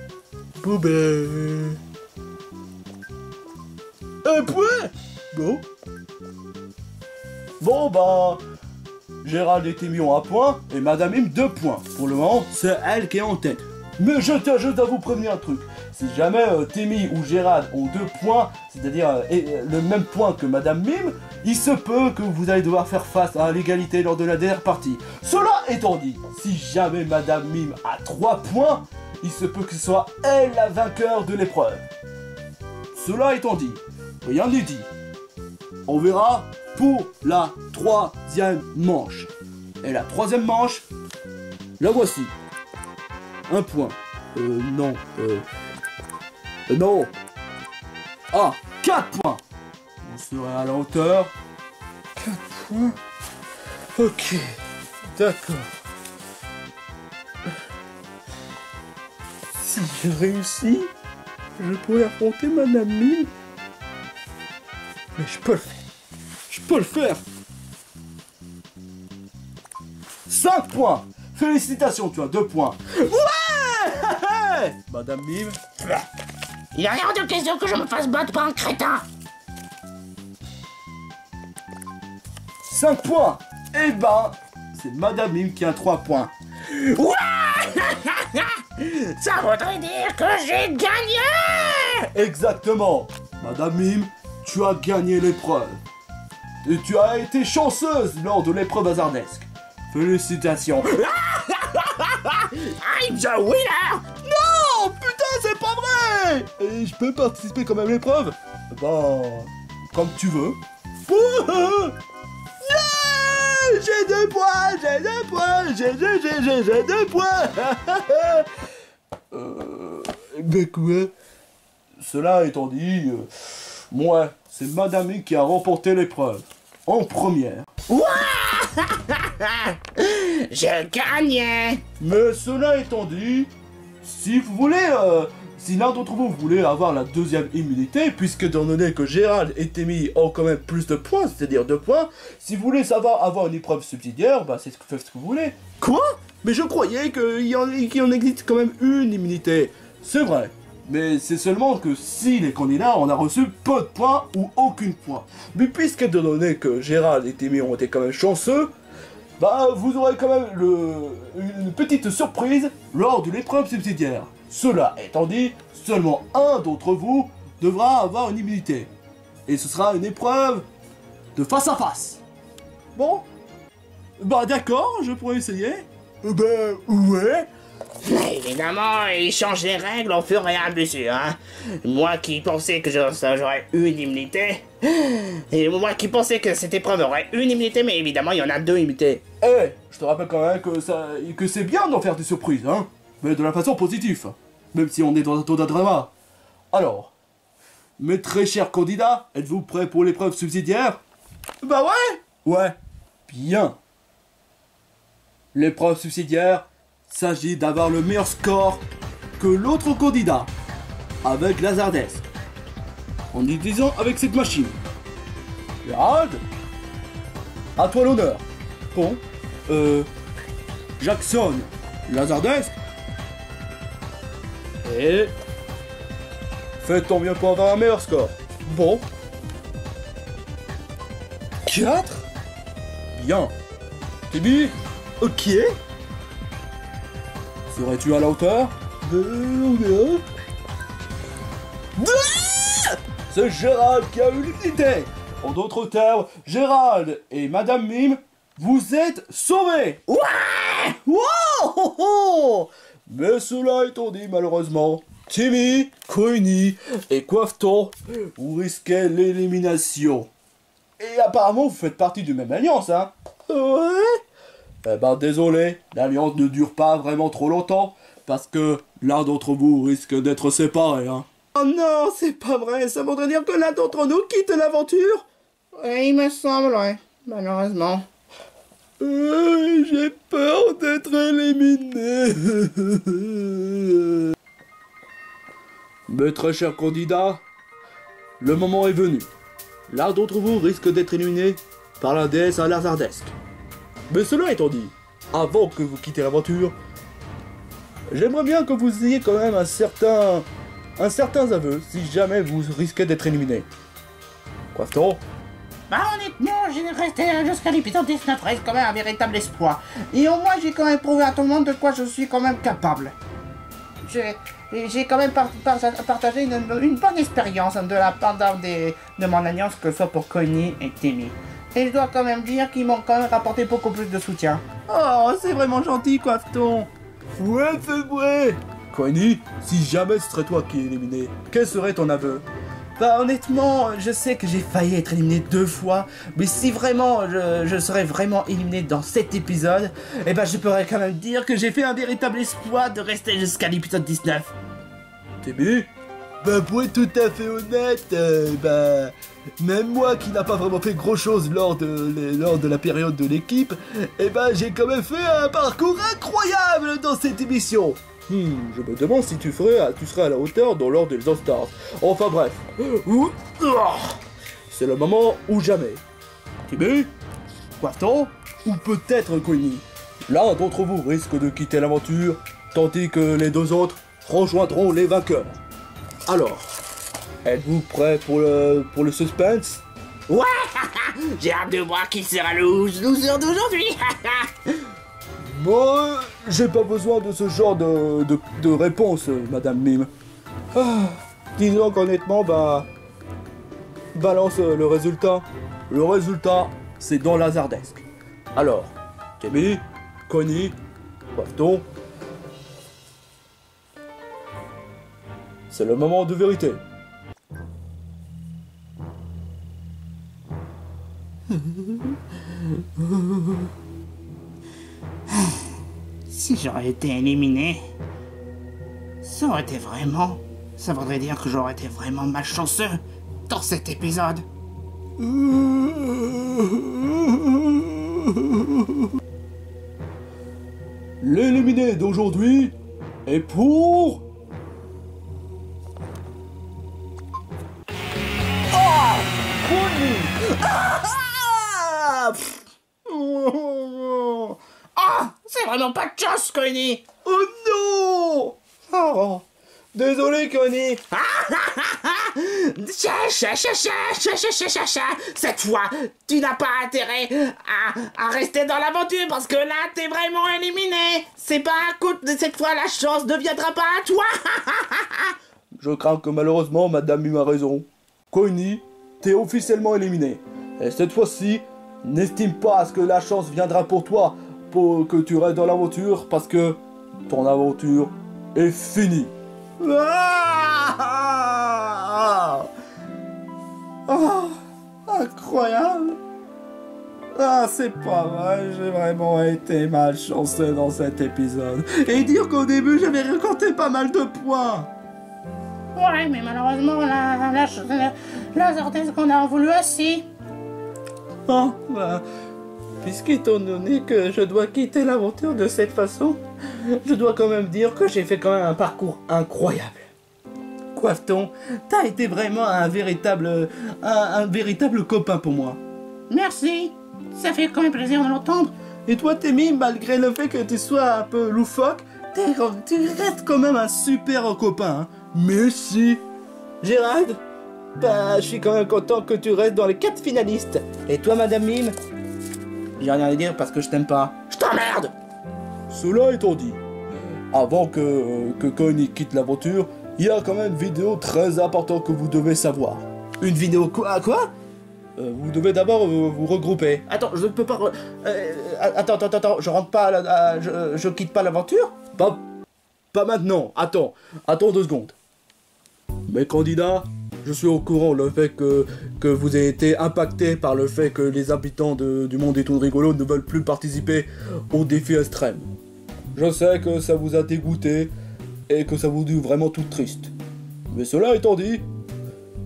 Poubelle. 1 point. Bon. Bon bah... Gérald et Timmy ont 1 point, et Madame Mime 2 points. Pour le moment, c'est elle qui est en tête. Mais je tiens juste à vous prévenir un truc. Si jamais Timmy ou Gérald ont 2 points, c'est-à-dire le même point que Madame Mime, il se peut que vous allez devoir faire face à l'égalité lors de la dernière partie. Cela étant dit, si jamais Madame Mime a 3 points, il se peut que ce soit elle la vainqueur de l'épreuve. Cela étant dit, rien n'est dit. On verra pour la 3e manche. Et la 3e manche, la voici. 1 point. Non. Non. Ah, 4 points. On sera à la hauteur. 4 points. Ok. D'accord. Si je réussis, je pourrais affronter Madame Mime. Mais je peux le faire. Je peux le faire. 5 points. Félicitations, tu as 2 points. Ouais. Madame Mime. il y a rien de question que je me fasse battre par un crétin! 5 points. Eh ben, c'est Madame Mime qui a 3 points. Ça voudrait dire que j'ai gagné! Exactement. Madame Mime, tu as gagné l'épreuve. Et tu as été chanceuse lors de l'épreuve hasardesque. Félicitations. I'm the winner! Non, putain, c'est pas vrai. Et je peux participer quand même à l'épreuve? Bah, comme tu veux. Yeah. J'ai 2 points, j'ai 2 points, j'ai 2 points. Mais quoi? Cela étant dit, moi, c'est Madame Mime qui a remporté l'épreuve. En première. Je gagnais. Mais cela étant dit, si vous voulez, si l'un d'entre vous voulez avoir la deuxième immunité, puisque étant donné que Gérald et Timmy ont quand même plus de points, c'est-à-dire 2 points, si vous voulez savoir avoir une épreuve subsidiaire, bah c'est ce que vous voulez. Quoi? Mais je croyais qu'il y en existe quand même une immunité. C'est vrai. Mais c'est seulement que si les candidats on a reçu peu de points ou aucun point. Mais puisque étant donné que Gérald et Timmy ont été quand même chanceux, bah vous aurez quand même une petite surprise lors de l'épreuve subsidiaire. Cela étant dit, seulement un d'entre vous devra avoir une immunité. Et ce sera une épreuve de face à face. Bon? Bah d'accord, je pourrais essayer. Ben ouais. Évidemment, ils changent les règles au fur et à mesure, hein. Moi qui pensais que j'aurais une immunité, et moi qui pensais que cette épreuve aurait une immunité, mais évidemment il y en a 2 immunités. Eh, je te rappelle quand même que c'est bien d'en faire des surprises, hein. Mais de la façon positive. Même si on est dans un taux de drama. Alors, mes très chers candidats, êtes-vous prêts pour l'épreuve subsidiaire? Bah ouais. Ouais. Bien. L'épreuve subsidiaire s'agit d'avoir le meilleur score que l'autre candidat avec Laserdisc en utilisant avec cette machine. Gérald, à toi l'honneur. Bon, Jackson, Laserdisc. Et fais ton mieux pour avoir un meilleur score. Bon. 4. Bien. Timmy. Ok. Serais-tu à la hauteur? C'est Gérald qui a eu l'unité. En d'autres termes, Gérald et Madame Mime, vous êtes sauvés. Ouais. Wow. Mais cela étant dit, malheureusement, Timmy, Coiny et Coifton, vous risquez l'élimination. Et apparemment, vous faites partie d'une même alliance, hein? Ouais. Eh ben désolé, l'alliance ne dure pas vraiment trop longtemps, parce que l'un d'entre vous risque d'être séparé, hein. Oh non, c'est pas vrai, ça voudrait dire que l'un d'entre nous quitte l'aventure? Il me semble, ouais, malheureusement. J'ai peur d'être éliminé. Mes très chers candidats, le moment est venu. L'un d'entre vous risque d'être éliminé par la déesse à Laserdisc. Mais cela étant dit, avant que vous quittez l'aventure, j'aimerais bien que vous ayez quand même un certain aveu si jamais vous risquez d'être éliminé. Coifton? Bah honnêtement, j'ai resté jusqu'à l'épisode 19, reste quand même un véritable espoir. Et au moins j'ai quand même prouvé à tout le monde de quoi je suis quand même capable. J'ai quand même partagé une bonne expérience de la part de mon alliance, que ce soit pour Coiny et Timmy. Et je dois quand même dire qu'ils m'ont quand même rapporté beaucoup plus de soutien. Oh, c'est vraiment gentil, Coifton. Ouais, c'est vrai. Coiny, si jamais ce serait toi qui es éliminé, quel serait ton aveu? Bah honnêtement, je sais que j'ai failli être éliminé 2 fois, mais si vraiment je serais vraiment éliminé dans cet épisode, eh ben je pourrais quand même dire que j'ai fait un véritable exploit de rester jusqu'à l'épisode 19. Timmy? Bah pour être tout à fait honnête, bah même moi qui n'a pas vraiment fait gros chose lors de la période de l'équipe, eh ben j'ai quand même fait un parcours incroyable dans cette émission. Je me demande si tu serais à la hauteur dans l'ordre des All-Stars. Enfin bref. C'est le moment ou jamais. Timmy, Coifton ou peut-être Coiny. L'un d'entre vous risque de quitter l'aventure, tandis que les 2 autres rejoindront les vainqueurs. Alors, êtes-vous prêts pour le suspense? Ouais. J'ai hâte de voir qui sera le loser d'aujourd'hui. Moi, j'ai pas besoin de ce genre de réponse, Madame Mime. Disons qu'honnêtement, bah... balance le résultat. Le résultat, c'est dans Laserdisc. Alors, Timmy, Coiny, Coifton... C'est le moment de vérité. Si j'aurais été éliminé, ça voudrait dire que j'aurais été vraiment malchanceux dans cet épisode. L'éliminé d'aujourd'hui est pour... Ah, c'est vraiment pas de chance, Connie. Oh non! Oh, désolé, Connie. Cette fois, tu n'as pas intérêt à rester dans l'aventure parce que là, t'es vraiment éliminé. C'est pas à coup de cette fois, la chance ne viendra pas à toi. Je crains que malheureusement, Madame Mime a raison. Connie, t'es officiellement éliminé. Et cette fois-ci, n'estime pas à ce que la chance viendra pour toi, pour que tu restes dans l'aventure, parce que ton aventure est finie. Oh, incroyable. Ah, c'est pas vrai, j'ai vraiment été malchanceux dans cet épisode. Et dire qu'au début, j'avais récolté pas mal de points. Ouais, mais malheureusement, la sortie qu'on a voulu aussi. Oh, bah, puisqu'étant donné que je dois quitter l'aventure de cette façon, je dois quand même dire que j'ai fait quand même un parcours incroyable. Coiffeton, t'as été vraiment un véritable copain pour moi. Merci, ça fait quand même plaisir de l'entendre. Et toi, Témi, malgré le fait que tu sois un peu loufoque, tu restes quand même un super copain. Hein. Merci. Gérald, bah, je suis quand même content que tu restes dans les 4 finalistes. Et toi, Madame Mime, j'ai rien à dire parce que je t'aime pas. Je t'emmerde. Cela étant dit, avant que Connie quitte l'aventure, il y a quand même une vidéo très importante que vous devez savoir. Une vidéo quoi? Vous devez d'abord vous regrouper. Attends, je ne peux pas... Attends, je rentre pas... je quitte pas l'aventure? Pas maintenant, attends 2 secondes. Mes candidats, je suis au courant le fait que vous avez été impacté par le fait que les habitants du monde des tout rigolos ne veulent plus participer au défi extrême. Je sais que ça vous a dégoûté et que ça vous dit vraiment tout triste. Mais cela étant dit,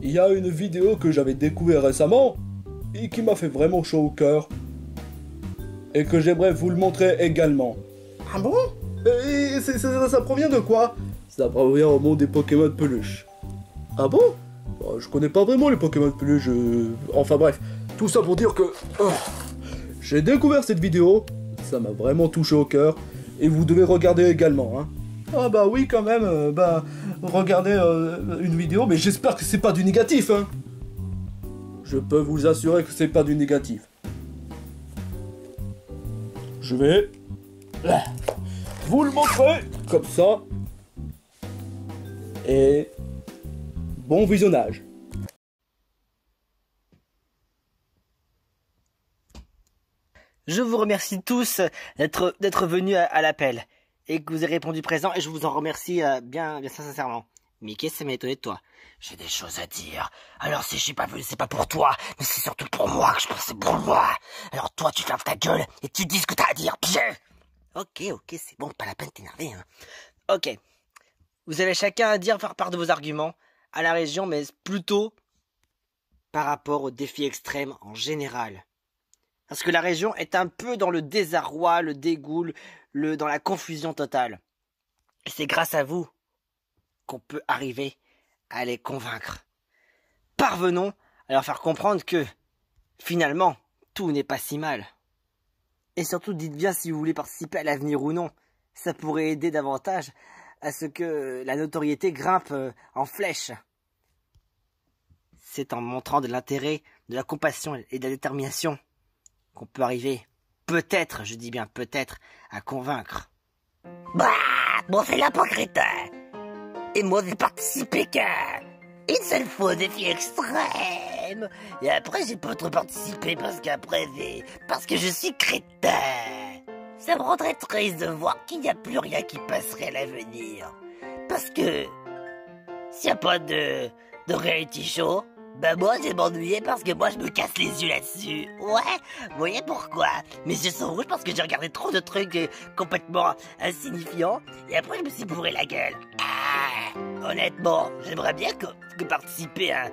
il y a une vidéo que j'avais découvert récemment et qui m'a fait vraiment chaud au cœur et que j'aimerais vous le montrer également. Ah bon? Et ça provient de quoi? Ça provient au monde des Pokémon de peluche. Ah bon? Je connais pas vraiment les Pokémon de peluche. Enfin bref, tout ça pour dire que j'ai découvert cette vidéo, ça m'a vraiment touché au cœur et vous devez regarder également. Hein. Ah bah oui quand même, regardez une vidéo, mais j'espère que c'est pas du négatif. Hein. Je peux vous assurer que c'est pas du négatif. Je vais vous le montrer comme ça. Et bon visionnage. Je vous remercie tous d'être venus à l'appel et que vous avez répondu présent et je vous en remercie bien sincèrement. Mickey, ça m'a étonné de toi. J'ai des choses à dire. Alors si je suis pas venu, c'est pas pour toi, mais c'est surtout pour moi que je pensais pour moi. Alors toi, tu fermes ta gueule et tu dis ce que t'as à dire, bien. Ok, c'est bon, pas la peine de t'énerver. Hein. Ok. Vous avez chacun à dire, faire part de vos arguments à la région, mais plutôt par rapport au défi extrême en général. Parce que la région est un peu dans le désarroi, le dégoût, dans la confusion totale. Et c'est grâce à vous qu'on peut arriver à les convaincre. Parvenons à leur faire comprendre que, finalement, tout n'est pas si mal. Et surtout, dites bien si vous voulez participer à l'avenir ou non. Ça pourrait aider davantage à ce que la notoriété grimpe en flèche. C'est en montrant de l'intérêt, de la compassion et de la détermination qu'on peut arriver, peut-être, je dis bien peut-être, à convaincre. Bah, bon c'est l'hypocrite. Et moi j'ai participé qu'à une seule fois au défi extrême. Et après j'ai pas trop participé parce que je suis crétin. Ça me rendrait triste de voir qu'il n'y a plus rien qui passerait à l'avenir. Parce que s'il n'y a pas de reality show, Bah moi j'ai m'ennuyé parce que moi je me casse les yeux là-dessus. Ouais, vous voyez pourquoi? Mes yeux sont rouges parce que j'ai regardé trop de trucs complètement insignifiants et après je me suis bourré la gueule. Ah, honnêtement, j'aimerais bien que participer à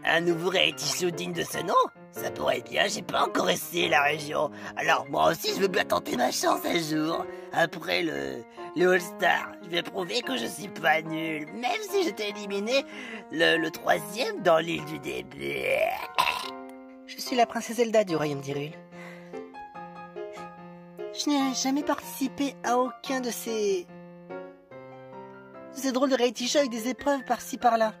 un nouveau reality show digne de ce nom. Ça pourrait être bien, j'ai pas encore essayé la région. Alors moi aussi je veux bien tenter ma chance un jour. Après le All-Star, je vais prouver que je suis pas nul. Même si j'étais éliminé le 3e dans l'île du début. Je suis la princesse Zelda du royaume d'Hyrule. Je n'ai jamais participé à aucun de ces drôles de reality shows avec des épreuves par-ci par-là.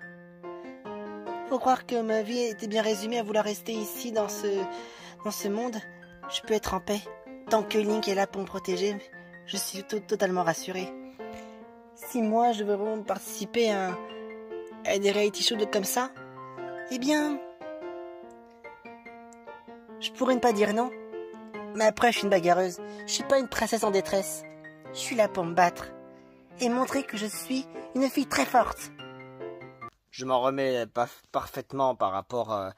Faut croire que ma vie était bien résumée à vouloir rester ici dans ce monde. Je peux être en paix. Tant que Link est là pour me protéger, je suis totalement rassuré. Si moi je veux vraiment participer à des reality shows comme ça, eh bien, je pourrais ne pas dire non. Mais après, je suis une bagarreuse. Je suis pas une princesse en détresse. Je suis là pour me battre et montrer que je suis une fille très forte. Je m'en remets parfaitement par rapport à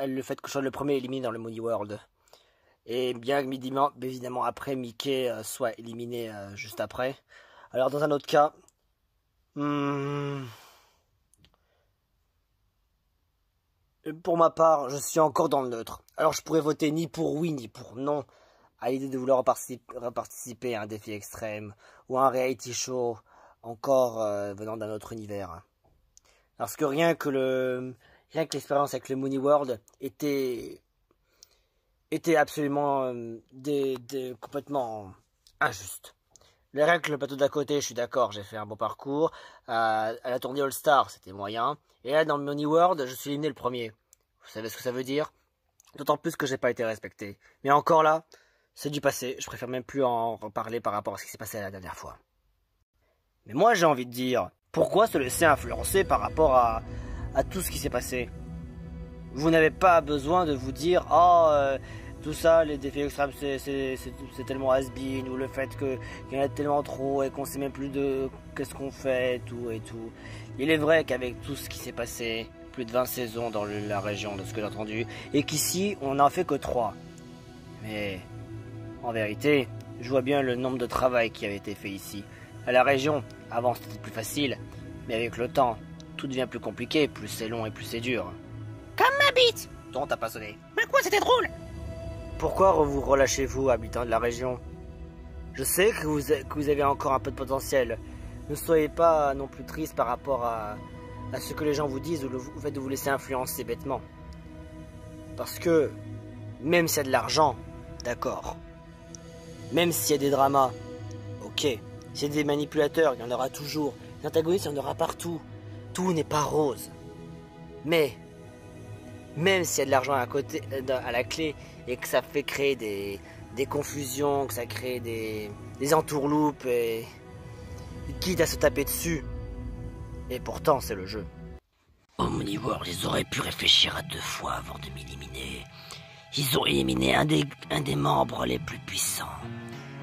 le fait que je sois le premier éliminé dans le Mooney World. Et bien évidemment après Mickey soit éliminé juste après. Alors dans un autre cas, pour ma part, je suis encore dans le neutre. Alors je pourrais voter ni pour oui ni pour non à l'idée de vouloir participer à un défi extrême ou à un reality show encore venant d'un autre univers. Parce que rien que l'expérience avec le Mooney World était absolument complètement injuste. Rien que le plateau d'à côté, je suis d'accord, j'ai fait un bon parcours. À la tournée All-Star, c'était moyen. Et là, dans le Mooney World, je suis éliminé le premier. Vous savez ce que ça veut dire? D'autant plus que j'ai pas été respecté. Mais encore là, c'est du passé. Je préfère même plus en reparler par rapport à ce qui s'est passé la dernière fois. Mais moi, j'ai envie de dire, pourquoi se laisser influencer par rapport à tout ce qui s'est passé? Vous n'avez pas besoin de vous dire « Oh, tout ça, les défis extrêmes, c'est tellement has-been » ou le fait qu'il y en a tellement trop et qu'on sait même plus de qu'est-ce qu'on fait, tout et tout. Il est vrai qu'avec tout ce qui s'est passé, plus de 20 saisons dans la région, de ce que j'ai entendu, et qu'ici, on n'en fait que 3. Mais, en vérité, je vois bien le nombre de travail qui avait été fait ici. À la région, avant c'était plus facile, mais avec le temps, tout devient plus compliqué, plus c'est long et plus c'est dur. Comme ma bite! Non, t'as pas sonné. Mais quoi, c'était drôle! Pourquoi vous relâchez-vous, habitants de la région? Je sais que vous avez encore un peu de potentiel. Ne soyez pas non plus triste par rapport à ce que les gens vous disent ou le fait de vous laisser influencer bêtement. Parce que, même s'il y a de l'argent, d'accord. Même s'il y a des dramas, ok. S'il y a des manipulateurs, il y en aura toujours. Des antagonistes, il y en aura partout. Tout n'est pas rose. Mais, même s'il y a de l'argent à la clé et que ça fait créer des confusions, que ça crée des entourloupes et quitte à se taper dessus. Et pourtant, c'est le jeu. Au Mooney World, ils auraient pu réfléchir à 2 fois avant de m'éliminer. Ils ont éliminé un des membres les plus puissants.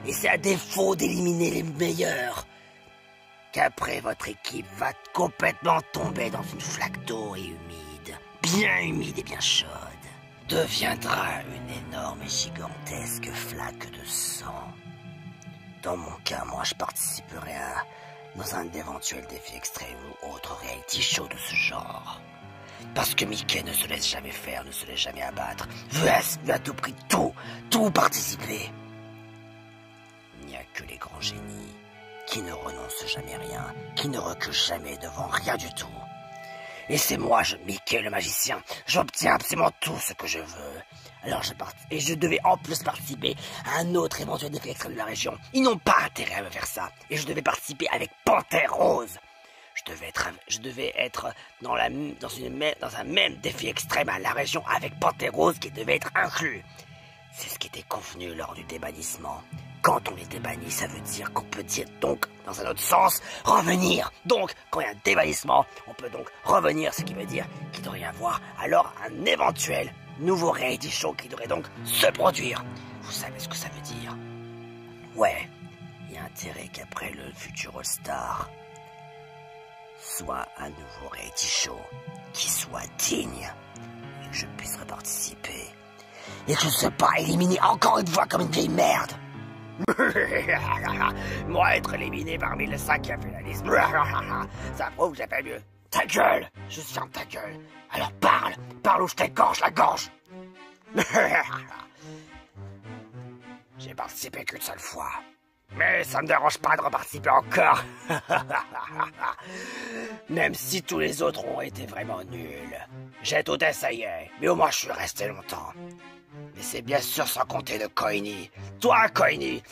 Et c'est à défaut d'éliminer les meilleurs qu'après votre équipe va complètement tomber dans une flaque d'eau et humide, bien humide et bien chaude, deviendra une énorme et gigantesque flaque de sang. Dans mon cas, moi je participerai dans un éventuel défi extrême ou autre reality show de ce genre. Parce que Mickey ne se laisse jamais faire, ne se laisse jamais abattre, veut à tout prix tout participer. Il n'y a que les grands génies qui ne renoncent jamais à rien, qui ne reculent jamais devant rien du tout. Et c'est moi, Mickey le magicien, j'obtiens absolument tout ce que je veux. Alors et je devais en plus participer à un autre éventuel défi extrême de la région. Ils n'ont pas intérêt à me faire ça. Et je devais participer avec Panthère Rose. Je devais être dans un même défi extrême à la région avec Panthère Rose qui devait être inclus. C'est ce qui était convenu lors du débannissement. Quand on est débanni, ça veut dire qu'on peut dire donc, dans un autre sens, revenir. Donc, quand il y a un débannissement, on peut donc revenir, ce qui veut dire qu'il devrait y avoir alors un éventuel nouveau reality show qui devrait donc se produire. Vous savez ce que ça veut dire? Ouais, il y a intérêt qu'après le futur All-Star, soit un nouveau reality show qui soit digne et que je puisse participer et que je ne sois pas éliminé encore une fois comme une vieille merde. Moi, être éliminé parmi les 5 qui a fait la liste, ça prouve que j'ai fait mieux. Ta gueule, je ferme ta gueule. Alors parle ou je t'égorge la gorge. J'ai participé qu'une seule fois. Mais ça me dérange pas de reparticiper encore. Même si tous les autres ont été vraiment nuls. J'ai tout essayé, mais au moins je suis resté longtemps. Mais c'est bien sûr sans compter de Coiny. Toi, Coiny,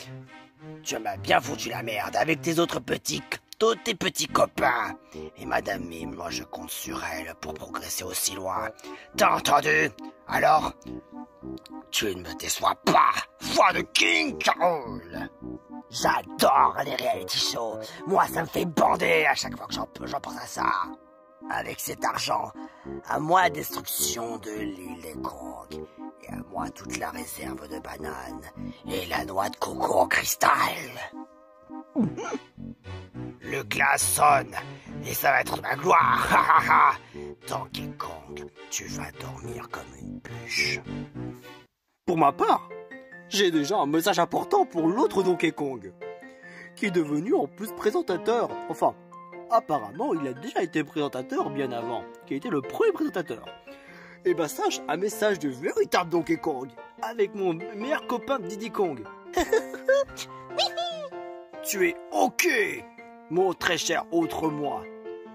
tu m'as bien foutu la merde avec tous tes petits copains. Et Madame Mime, moi je compte sur elle pour progresser aussi loin. T'as entendu? Alors, tu ne me déçois pas, foi de King Carol. J'adore les reality shows. Moi, ça me fait bander à chaque fois que j'en pense à ça. Avec cet argent, à moi la destruction de l'île des Kong. Et à moi toute la réserve de bananes. Et la noix de coco en cristal. Le glas sonne. Et ça va être ma gloire. Donkey Kong, tu vas dormir comme une bûche. Pour ma part, j'ai déjà un message important pour l'autre Donkey Kong, qui est devenu en plus présentateur. Enfin, apparemment, il a déjà été présentateur bien avant, qui a été le premier présentateur. Et bah sache, un message de véritable Donkey Kong, avec mon meilleur copain Diddy Kong. Tu es OK, mon très cher autre moi,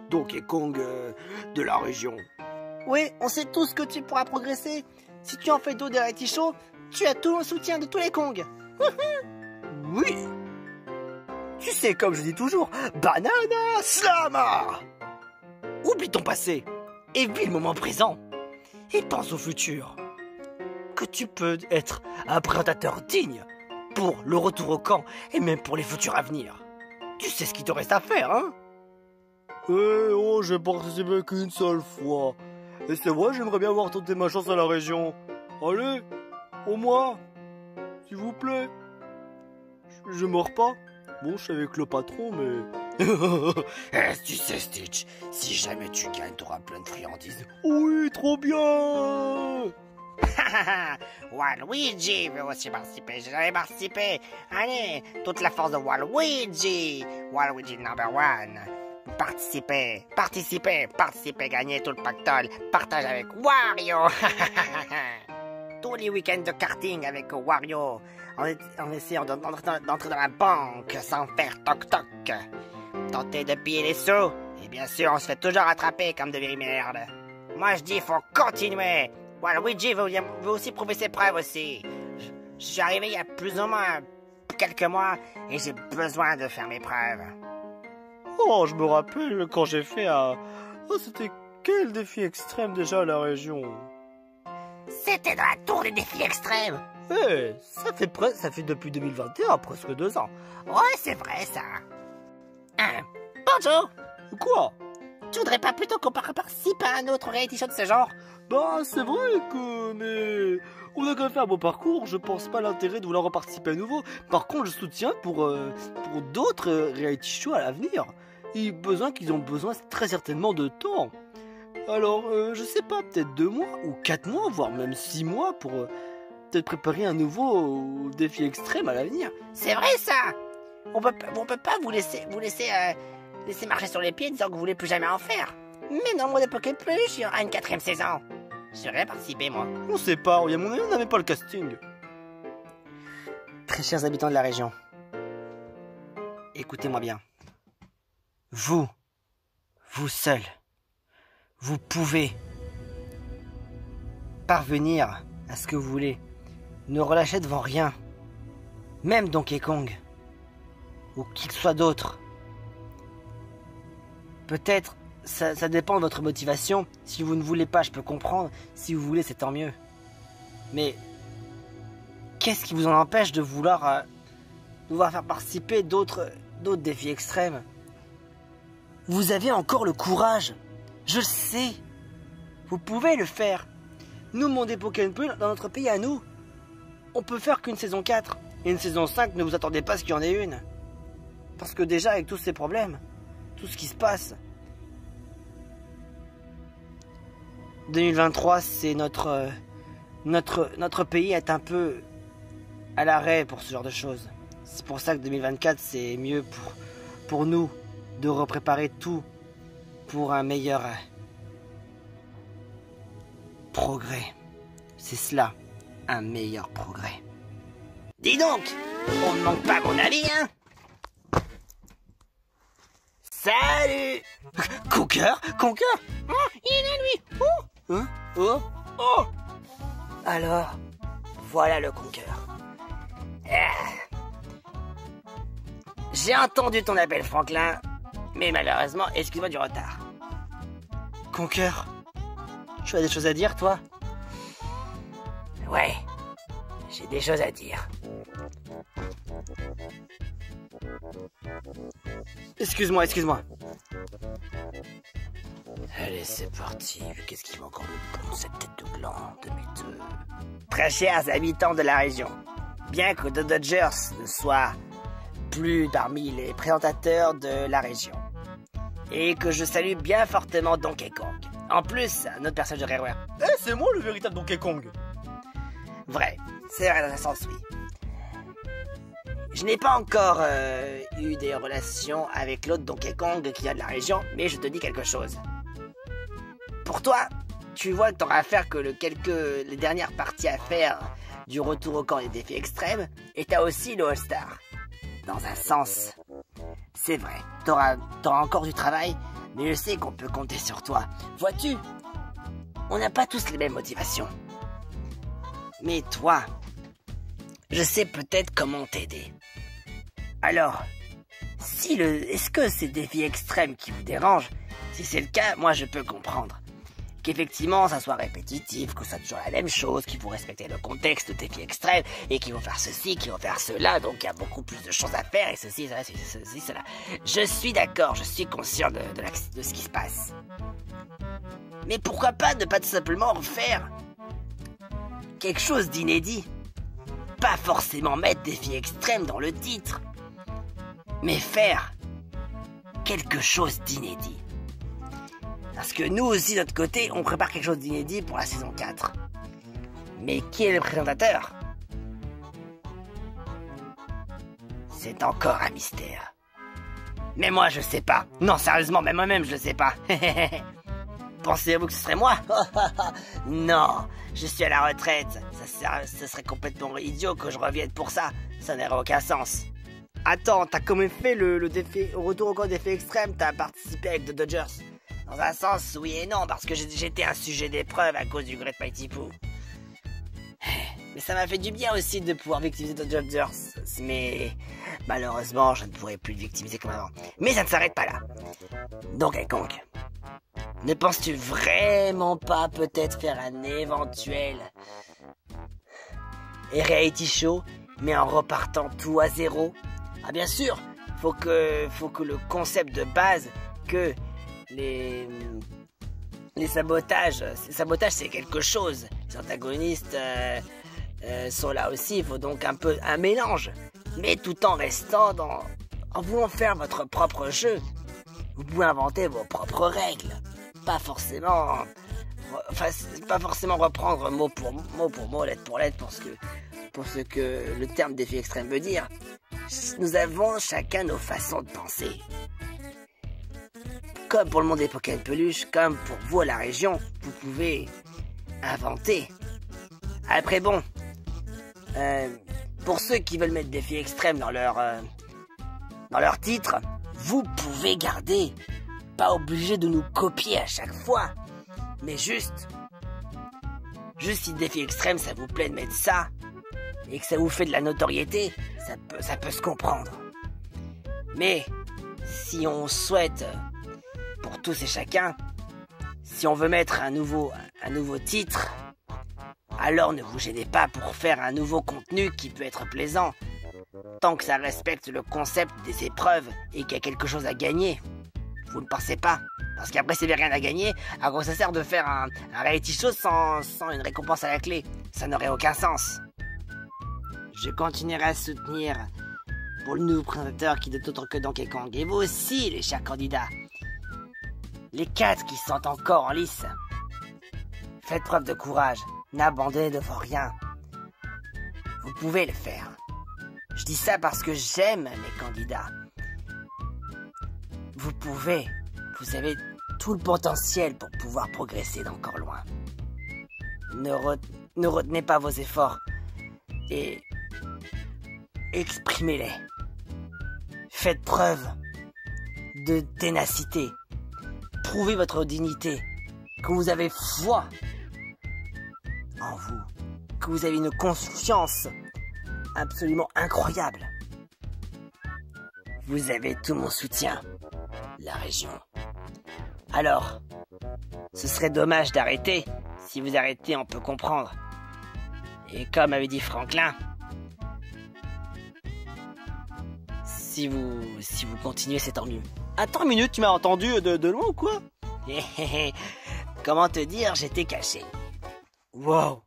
Donkey Kong de la région. Oui, on sait tous que tu pourras progresser. Si tu en fais d'autres des reality shows, tu as tout le soutien de tous les Kong. Oui. Tu sais, comme je dis toujours, Banana Slama. Oublie ton passé et vis le moment présent. Et pense au futur. Que tu peux être un présentateur digne pour le retour au camp et même pour les futurs à venir. Tu sais ce qu'il te reste à faire, hein? Oh, j'ai participé qu'une seule fois. Et c'est vrai, j'aimerais bien voir tenter ma chance à la région. Allez, au moins, s'il vous plaît. Je meurs pas. Bon, je suis avec le patron, mais... Tu sais, Stitch, si jamais tu gagnes, t'auras plein de friandises. Oui, trop bien. Waluigi veut aussi participer, j'ai jamais participé. Allez, toute la force de Waluigi. Waluigi number one. Participez, gagnez tout le pactole. Partage avec Wario. Tous les week-ends de karting avec Wario. En essayant d'entrer dans la banque sans faire toc-toc. Tenter de piller les sous. Et bien sûr, on se fait toujours attraper comme de vieilles merdes. Moi, je dis, il faut continuer. Waluigi veut aussi prouver ses preuves aussi. Je suis arrivé il y a plus ou moins quelques mois et j'ai besoin de faire mes preuves. Oh, je me rappelle quand j'ai fait un... Oh, c'était quel défi extrême déjà à la région? C'était dans la tour des défis extrêmes. Eh, ça fait depuis 2021, presque 2 ans. Ouais, c'est vrai ça. Bonjour. Quoi? Tu voudrais pas plutôt qu'on participe à un autre reality show de ce genre? Bah, c'est vrai que... Mais... On a quand même fait un beau parcours, je pense pas à l'intérêt de vouloir reparticiper à nouveau. Par contre, je soutiens pour d'autres reality shows à l'avenir. Qu'ils ont besoin très certainement de temps. Alors, je sais pas, peut-être 2 mois ou 4 mois, voire même 6 mois pour peut-être préparer un nouveau défi extrême à l'avenir. C'est vrai ça. On peut pas vous laisser marcher sur les pieds en disant que vous voulez plus jamais en faire. Mais non, moi de Poké Plus, il y aura une 4e saison. J'aurais participé, moi. On sait pas, il y a mon avis, on n'avait pas le casting. Très chers habitants de la région, écoutez-moi bien. Vous seul, vous pouvez parvenir à ce que vous voulez. Ne relâchez devant rien. Même Donkey Kong. Ou qui que soit d'autre. Peut-être, ça dépend de votre motivation. Si vous ne voulez pas, je peux comprendre. Si vous voulez, c'est tant mieux. Mais, qu'est-ce qui vous en empêche de vouloir faire participer d'autres défis extrêmes? Vous avez encore le courage. Je le sais. Vous pouvez le faire. Nous, Monde Pokémon Plus, dans notre pays à nous, on peut faire qu'une saison 4. Et une saison 5, ne vous attendez pas à ce qu'il y en ait une. Parce que déjà, avec tous ces problèmes, tout ce qui se passe, 2023, c'est notre pays est un peu à l'arrêt pour ce genre de choses. C'est pour ça que 2024, c'est mieux pour nous de repréparer tout pour un meilleur progrès. C'est cela, un meilleur progrès. Dis donc, on ne manque pas mon avis, hein? Salut! Conqueur? Il est là, lui! Oh! Hein? Oh? Oh! Alors, voilà le Conqueur. J'ai entendu ton appel, Franklin, mais malheureusement, excuse-moi du retard. Conqueur? Tu as des choses à dire, toi? Ouais, j'ai des choses à dire. Excuse-moi. Allez, c'est parti. Qu'est-ce qui va encore me prendre cette tête de gland de mes deux? Très chers habitants de la région, bien que The Dodgers ne soit plus parmi les présentateurs de la région, et que je salue bien fortement Donkey Kong. En plus, un autre personnage de Rareware. C'est moi le véritable Donkey Kong. Vrai, c'est vrai dans un sens, oui. Je n'ai pas encore eu des relations avec l'autre Donkey Kong qui vient de la région, mais je te dis quelque chose. Pour toi, tu vois que t'auras à faire que les dernières parties à faire du retour au camp des défis extrêmes, et t'as aussi le All-Star. Dans un sens, c'est vrai, t'auras encore du travail, mais je sais qu'on peut compter sur toi. Vois-tu, on n'a pas tous les mêmes motivations. Mais toi, je sais peut-être comment t'aider. Alors, est-ce que c'est des défis extrêmes qui vous dérangent? Si c'est le cas, moi je peux comprendre. Qu'effectivement ça soit répétitif, que ça soit toujours la même chose, qu'il faut respecter le contexte de défis extrêmes, et qu'il faut faire ceci, qu'il faut faire cela, donc il y a beaucoup plus de choses à faire, et ceci, cela. Je suis d'accord, je suis conscient de ce qui se passe. Mais pourquoi pas ne pas tout simplement refaire quelque chose d'inédit? Pas forcément mettre défis extrêmes dans le titre, mais faire quelque chose d'inédit. Parce que nous aussi, de notre côté, on prépare quelque chose d'inédit pour la saison 4. Mais qui est le présentateur? C'est encore un mystère. Mais moi, je sais pas. Non, sérieusement, même moi-même, je le sais pas. Pensez-vous que ce serait moi? Non, je suis à la retraite. Ce serait complètement idiot que je revienne pour ça. Ça n'aurait aucun sens. Attends, t'as quand même fait le défi, retour au camp des défis extrêmes, t'as participé avec The Dodgers. Dans un sens, oui et non, parce que j'étais un sujet d'épreuve à cause du Great Mighty Pooh. Mais ça m'a fait du bien aussi de pouvoir victimiser The Dodgers. Mais malheureusement, je ne pourrai plus le victimiser comme avant. Mais ça ne s'arrête pas là. Donc, Kong, ne penses-tu vraiment pas peut-être faire un éventuel reality show, mais en repartant tout à zéro? Ah bien sûr, faut que le concept de base, que les sabotages, c'est quelque chose. Les antagonistes sont là aussi, il faut donc un peu un mélange. Mais tout en restant en voulant faire votre propre jeu. Vous pouvez inventer vos propres règles. Pas forcément reprendre mot pour mot, lettre pour lettre pour ce que le terme défi extrême veut dire. Nous avons chacun nos façons de penser. Comme pour le monde des Pokémon Peluche, comme pour vous à la région, vous pouvez inventer. Après bon, pour ceux qui veulent mettre défi extrême dans leur titre, vous pouvez garder. Pas obligé de nous copier à chaque fois, mais juste si défi extrême ça vous plaît de mettre ça et que ça vous fait de la notoriété, ça peut se comprendre. Mais si on souhaite, pour tous et chacun, si on veut mettre un nouveau titre, alors ne vous gênez pas pour faire un nouveau contenu qui peut être plaisant, tant que ça respecte le concept des épreuves et qu'il y a quelque chose à gagner. Vous ne pensez pas? Parce qu'après, s'il n'y avait rien à gagner, à quoi ça sert de faire un reality show sans une récompense à la clé? Ça n'aurait aucun sens. Je continuerai à soutenir pour le nouveau présentateur qui n'est autre que Donkey Kong. Et vous aussi, les chers candidats. Les 4 qui sont encore en lice. Faites preuve de courage. N'abandonnez devant rien. Vous pouvez le faire. Je dis ça parce que j'aime mes candidats. Vous pouvez. Vous avez tout le potentiel pour pouvoir progresser d'encore loin. Ne retenez pas vos efforts et exprimez-les. Faites preuve de ténacité. Prouvez votre dignité, que vous avez foi en vous, que vous avez une confiance absolument incroyable. Vous avez tout mon soutien, la région. Alors, ce serait dommage d'arrêter. Si vous arrêtez, on peut comprendre. Et comme avait dit Franklin, si vous continuez, c'est tant mieux. Attends une minute, tu m'as entendu de loin ou quoi? Comment te dire, j'étais caché. Wow.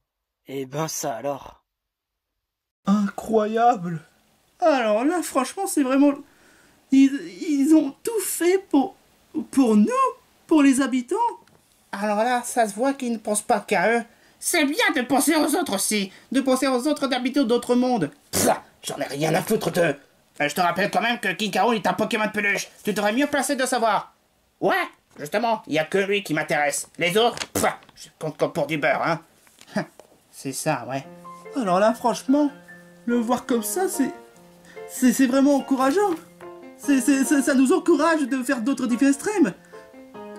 Eh ben ça alors. Incroyable. Alors là, franchement, c'est vraiment... Ils ont tout fait pour nous, pour les habitants. Alors là, ça se voit qu'ils ne pensent pas qu'à eux. C'est bien de penser aux autres aussi, de penser aux autres d'habiter d'autres mondes. J'en ai rien à foutre d'eux. Je te rappelle quand même que King K. Rool est un Pokémon de peluche. Tu devrais mieux placé de savoir. Ouais, justement, il y a que lui qui m'intéresse. Les autres, je compte comme pour du beurre, hein. C'est ça, ouais. Alors là, franchement, le voir comme ça, c'est vraiment encourageant. Ça nous encourage de faire d'autres défis extrêmes.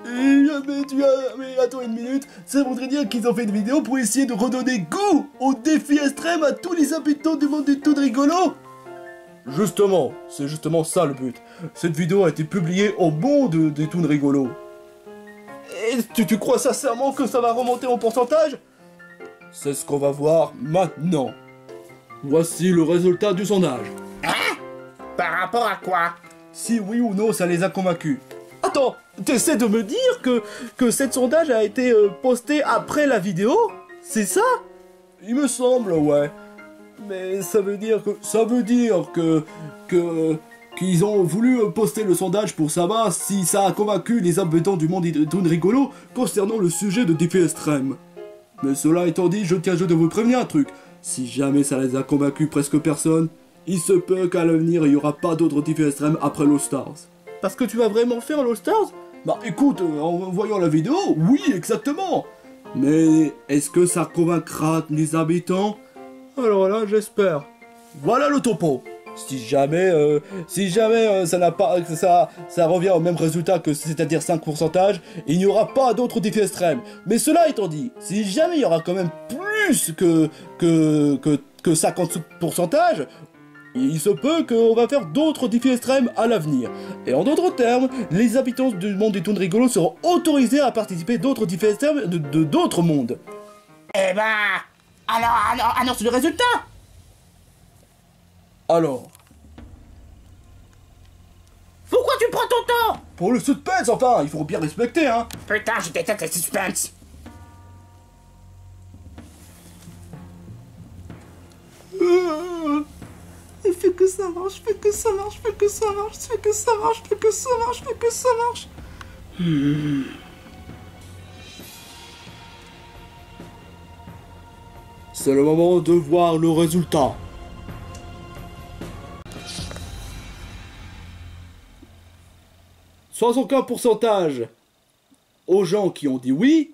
Mais attends une minute, ça voudrait dire qu'ils ont fait une vidéo pour essayer de redonner goût aux défis extrêmes à tous les habitants du monde des Toons rigolos? Justement, c'est justement ça le but. Cette vidéo a été publiée au monde des Toons rigolos. Et tu crois sincèrement que ça va remonter en pourcentage? C'est ce qu'on va voir maintenant. Voici le résultat du sondage. Hein? Par rapport à quoi? Si oui ou non ça les a convaincus. Attends, t'essaies de me dire que cette sondage a été posté après la vidéo? C'est ça? Il me semble, ouais. Mais ça veut dire qu'ils ont voulu poster le sondage pour savoir si ça a convaincu les habitants du monde des Toons rigolos concernant le sujet de défis extrêmes. Mais cela étant dit, je tiens juste de vous prévenir un truc. Si jamais ça les a convaincus presque personne, il se peut qu'à l'avenir il n'y aura pas d'autres défis extrêmes après l'All Stars. Parce que tu vas vraiment faire l'All Stars? Bah écoute, en voyant la vidéo, oui, exactement. Mais est-ce que ça convaincra les habitants? Alors là, j'espère. Voilà le topo. Si jamais ça n'a pas, ça revient au même résultat que c'est-à-dire 5%, il n'y aura pas d'autres défis extrêmes. Mais cela étant dit, si jamais il y aura quand même plus que 50%, il se peut qu'on va faire d'autres défis extrêmes à l'avenir. Et en d'autres termes, les habitants du monde des Toons rigolos seront autorisés à participer à d'autres défis extrêmes de d'autres mondes. Eh ben, alors, annonce le résultat. Alors, Pourquoi tu prends ton temps? pour le suspense, enfin, il faut bien respecter, hein. Putain, je déteste les suspens. Fais que ça marche, fais que ça marche, fais que ça marche, fais que ça marche, fais que ça marche, fais que ça marche. C'est le moment de voir le résultat. « 65% aux gens qui ont dit oui,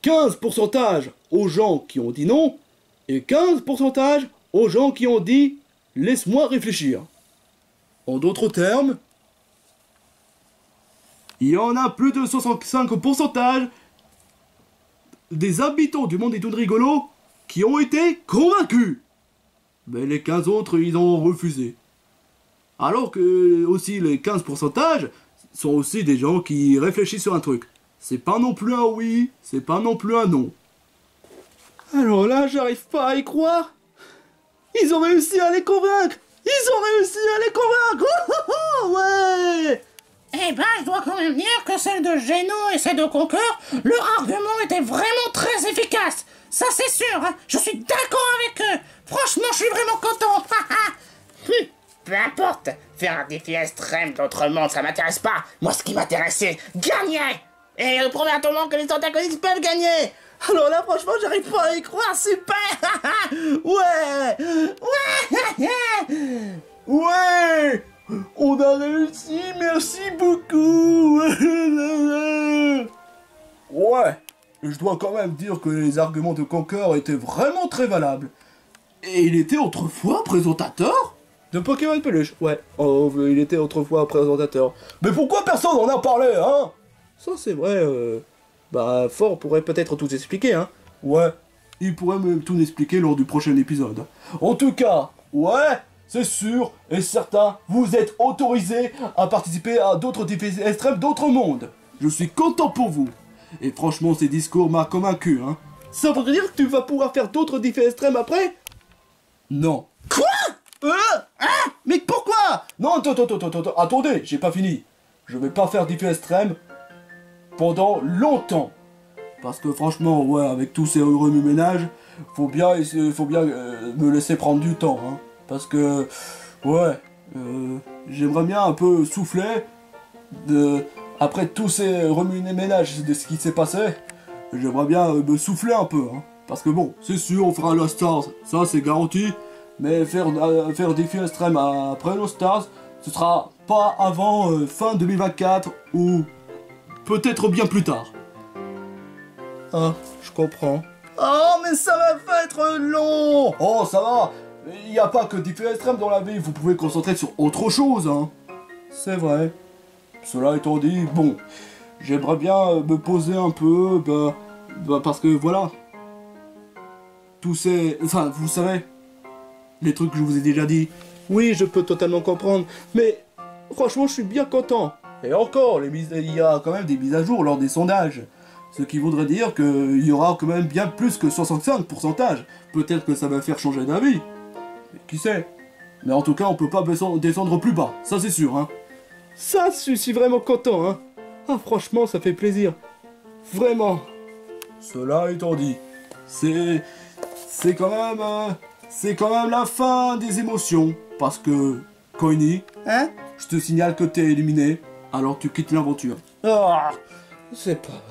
15% aux gens qui ont dit non, et 15% aux gens qui ont dit « laisse-moi réfléchir ». En d'autres termes, il y en a plus de 65% des habitants du monde des Toons rigolos qui ont été convaincus. Mais les 15 autres, ils ont refusé. Alors que aussi les 15% sont aussi des gens qui réfléchissent sur un truc. C'est pas non plus un oui, c'est pas non plus un non. Alors là, j'arrive pas à y croire. Ils ont réussi à les convaincre. Ils ont réussi à les convaincre. Oh, oh, oh, ouais. Eh ben, je dois quand même dire que celle de Geno et celle de Conquer, leur argument était vraiment très efficace. Ça, c'est sûr, hein. Je suis d'accord avec eux. Franchement, je suis vraiment content. Peu importe, faire un défi extrême d'autre monde, ça m'intéresse pas. Moi, ce qui m'intéresse, c'est gagner. Et prouver à tout le monde que les antagonistes peuvent gagner. Alors là, franchement, j'arrive pas à y croire, super. Ouais. Ouais. Ouais! On a réussi, merci beaucoup! Ouais, je dois quand même dire que les arguments de Conker étaient vraiment très valables. Et il était autrefois présentateur? De Pokémon Peluche, ouais. Oh, il était autrefois présentateur. Mais pourquoi personne n'en a parlé, hein? Ça c'est vrai, bah, Fort pourrait peut-être tout expliquer, hein? Ouais, il pourrait même tout expliquer lors du prochain épisode. En tout cas, ouais, c'est sûr et certain, vous êtes autorisés à participer à d'autres défis extrêmes d'autres mondes. Je suis content pour vous. Et franchement, ces discours m'ont convaincu, hein. Ça veut dire que tu vas pouvoir faire d'autres défis extrêmes après? Non. Quoi? Mais pourquoi? Non, attendez, j'ai pas fini. Je vais pas faire défis extrêmes pendant longtemps. Parce que franchement, ouais, avec tous ces remue-ménages, faut bien me laisser prendre du temps, hein. Parce que, ouais, j'aimerais bien un peu souffler après tous ces remue-ménages de ce qui s'est passé. J'aimerais bien me souffler un peu, hein. Parce que bon, c'est sûr, on fera Lost Stars, ça c'est garanti. Mais faire défi extrême après Lost Stars, ce sera pas avant fin 2024 ou peut-être bien plus tard. Ah, je comprends. Oh, mais ça va pas être long. Oh, ça va. Il n'y a pas que défi extrême dans la vie, vous pouvez concentrer sur autre chose, hein. C'est vrai. Cela étant dit, bon, j'aimerais bien me poser un peu, parce que voilà. Tous ces... Enfin, vous savez, les trucs que je vous ai déjà dit. Oui, je peux totalement comprendre, mais franchement, je suis bien content. Et encore, il y a quand même des mises à jour lors des sondages. Ce qui voudrait dire qu'il y aura quand même bien plus que 65%. Peut-être que ça va faire changer d'avis. Qui sait? Mais en tout cas, on peut pas descendre plus bas, ça c'est sûr, hein. Ça, je suis vraiment content, hein. Ah, franchement, ça fait plaisir. Vraiment. Cela étant dit, c'est quand même la fin des émotions. Parce que, Coiny, Hein? je te signale que t'es éliminé, alors tu quittes l'aventure. Oh, c'est pas vrai.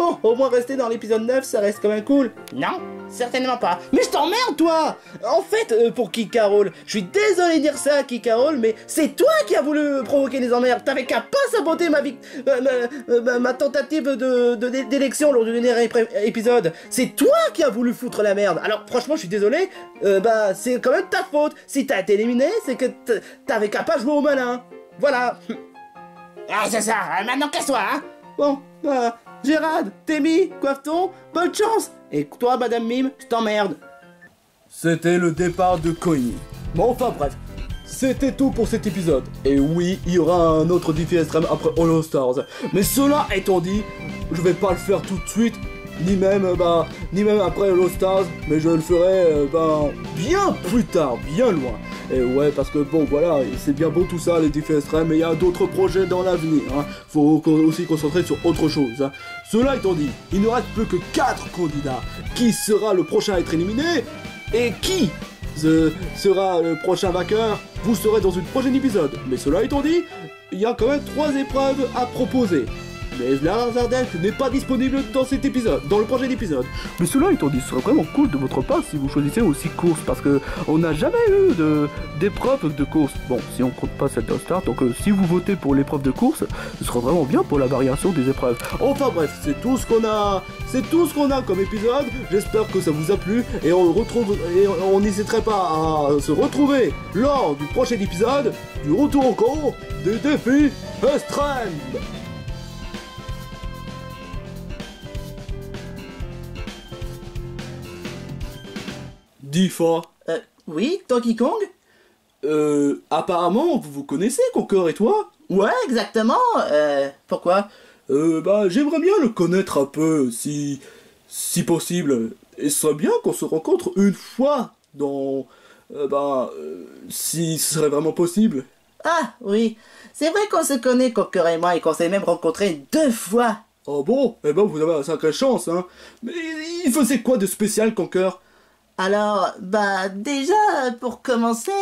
Oh, au moins rester dans l'épisode 9, ça reste quand même cool. Non, certainement pas. Mais je t'emmerde, toi. En fait, pour Kikarol, je suis désolé de dire ça, Kikarol, mais c'est toi qui as voulu provoquer les emmerdes. T'avais qu'à pas saboter ma tentative d'élection lors du dernier épisode. C'est toi qui as voulu foutre la merde. Alors, franchement, je suis désolé, c'est quand même ta faute. Si t'as été éliminé, c'est que t'avais qu'à pas jouer au malin. Voilà. Ah, c'est ça. Maintenant, casse-toi, hein. Bon, Gérard, Témi, Coiffeton, bonne chance. Et toi, Madame Mime, je t'emmerde. C'était le départ de Coiny. Bon, enfin bref, c'était tout pour cet épisode. Et oui, il y aura un autre défi extrême après All Stars. Mais cela étant dit, je vais pas le faire tout de suite, ni même après All Stars, mais je le ferai bien plus tard, bien loin. Et ouais, parce que bon, voilà, c'est bien beau tout ça, les défis extrêmes, mais il y a d'autres projets dans l'avenir, hein. Faut aussi concentrer sur autre chose, hein. Cela étant dit, il ne reste plus que 4 candidats. Qui sera le prochain à être éliminé? Et qui sera le prochain vainqueur? Vous serez dans une prochaine épisode. Mais cela étant dit, il y a quand même 3 épreuves à proposer. Mais la Zardel n'est pas disponible dans cet épisode, dans le prochain épisode. Mais cela étant dit, ce serait vraiment cool de votre part si vous choisissez aussi course, parce que on n'a jamais eu d'épreuve de course. Bon, si on compte pas cette All-Star, donc si vous votez pour l'épreuve de course, ce serait vraiment bien pour la variation des épreuves. Enfin bref, c'est tout ce qu'on a comme épisode. J'espère que ça vous a plu et on n'hésiterait pas à se retrouver lors du prochain épisode du retour au camp des défis extrêmes. Difa. Oui, Donkey Kong? Apparemment, vous vous connaissez, Conker et toi? Ouais, exactement. Pourquoi? J'aimerais bien le connaître un peu, si possible. Et ce serait bien qu'on se rencontre une fois dans... si ce serait vraiment possible. Ah, oui. C'est vrai qu'on se connaît, Conker et moi, et qu'on s'est même rencontrés 2 fois. Oh bon? Eh ben, vous avez une sacrée chance, hein. Mais il faisait quoi de spécial, Conker? Alors, déjà, pour commencer...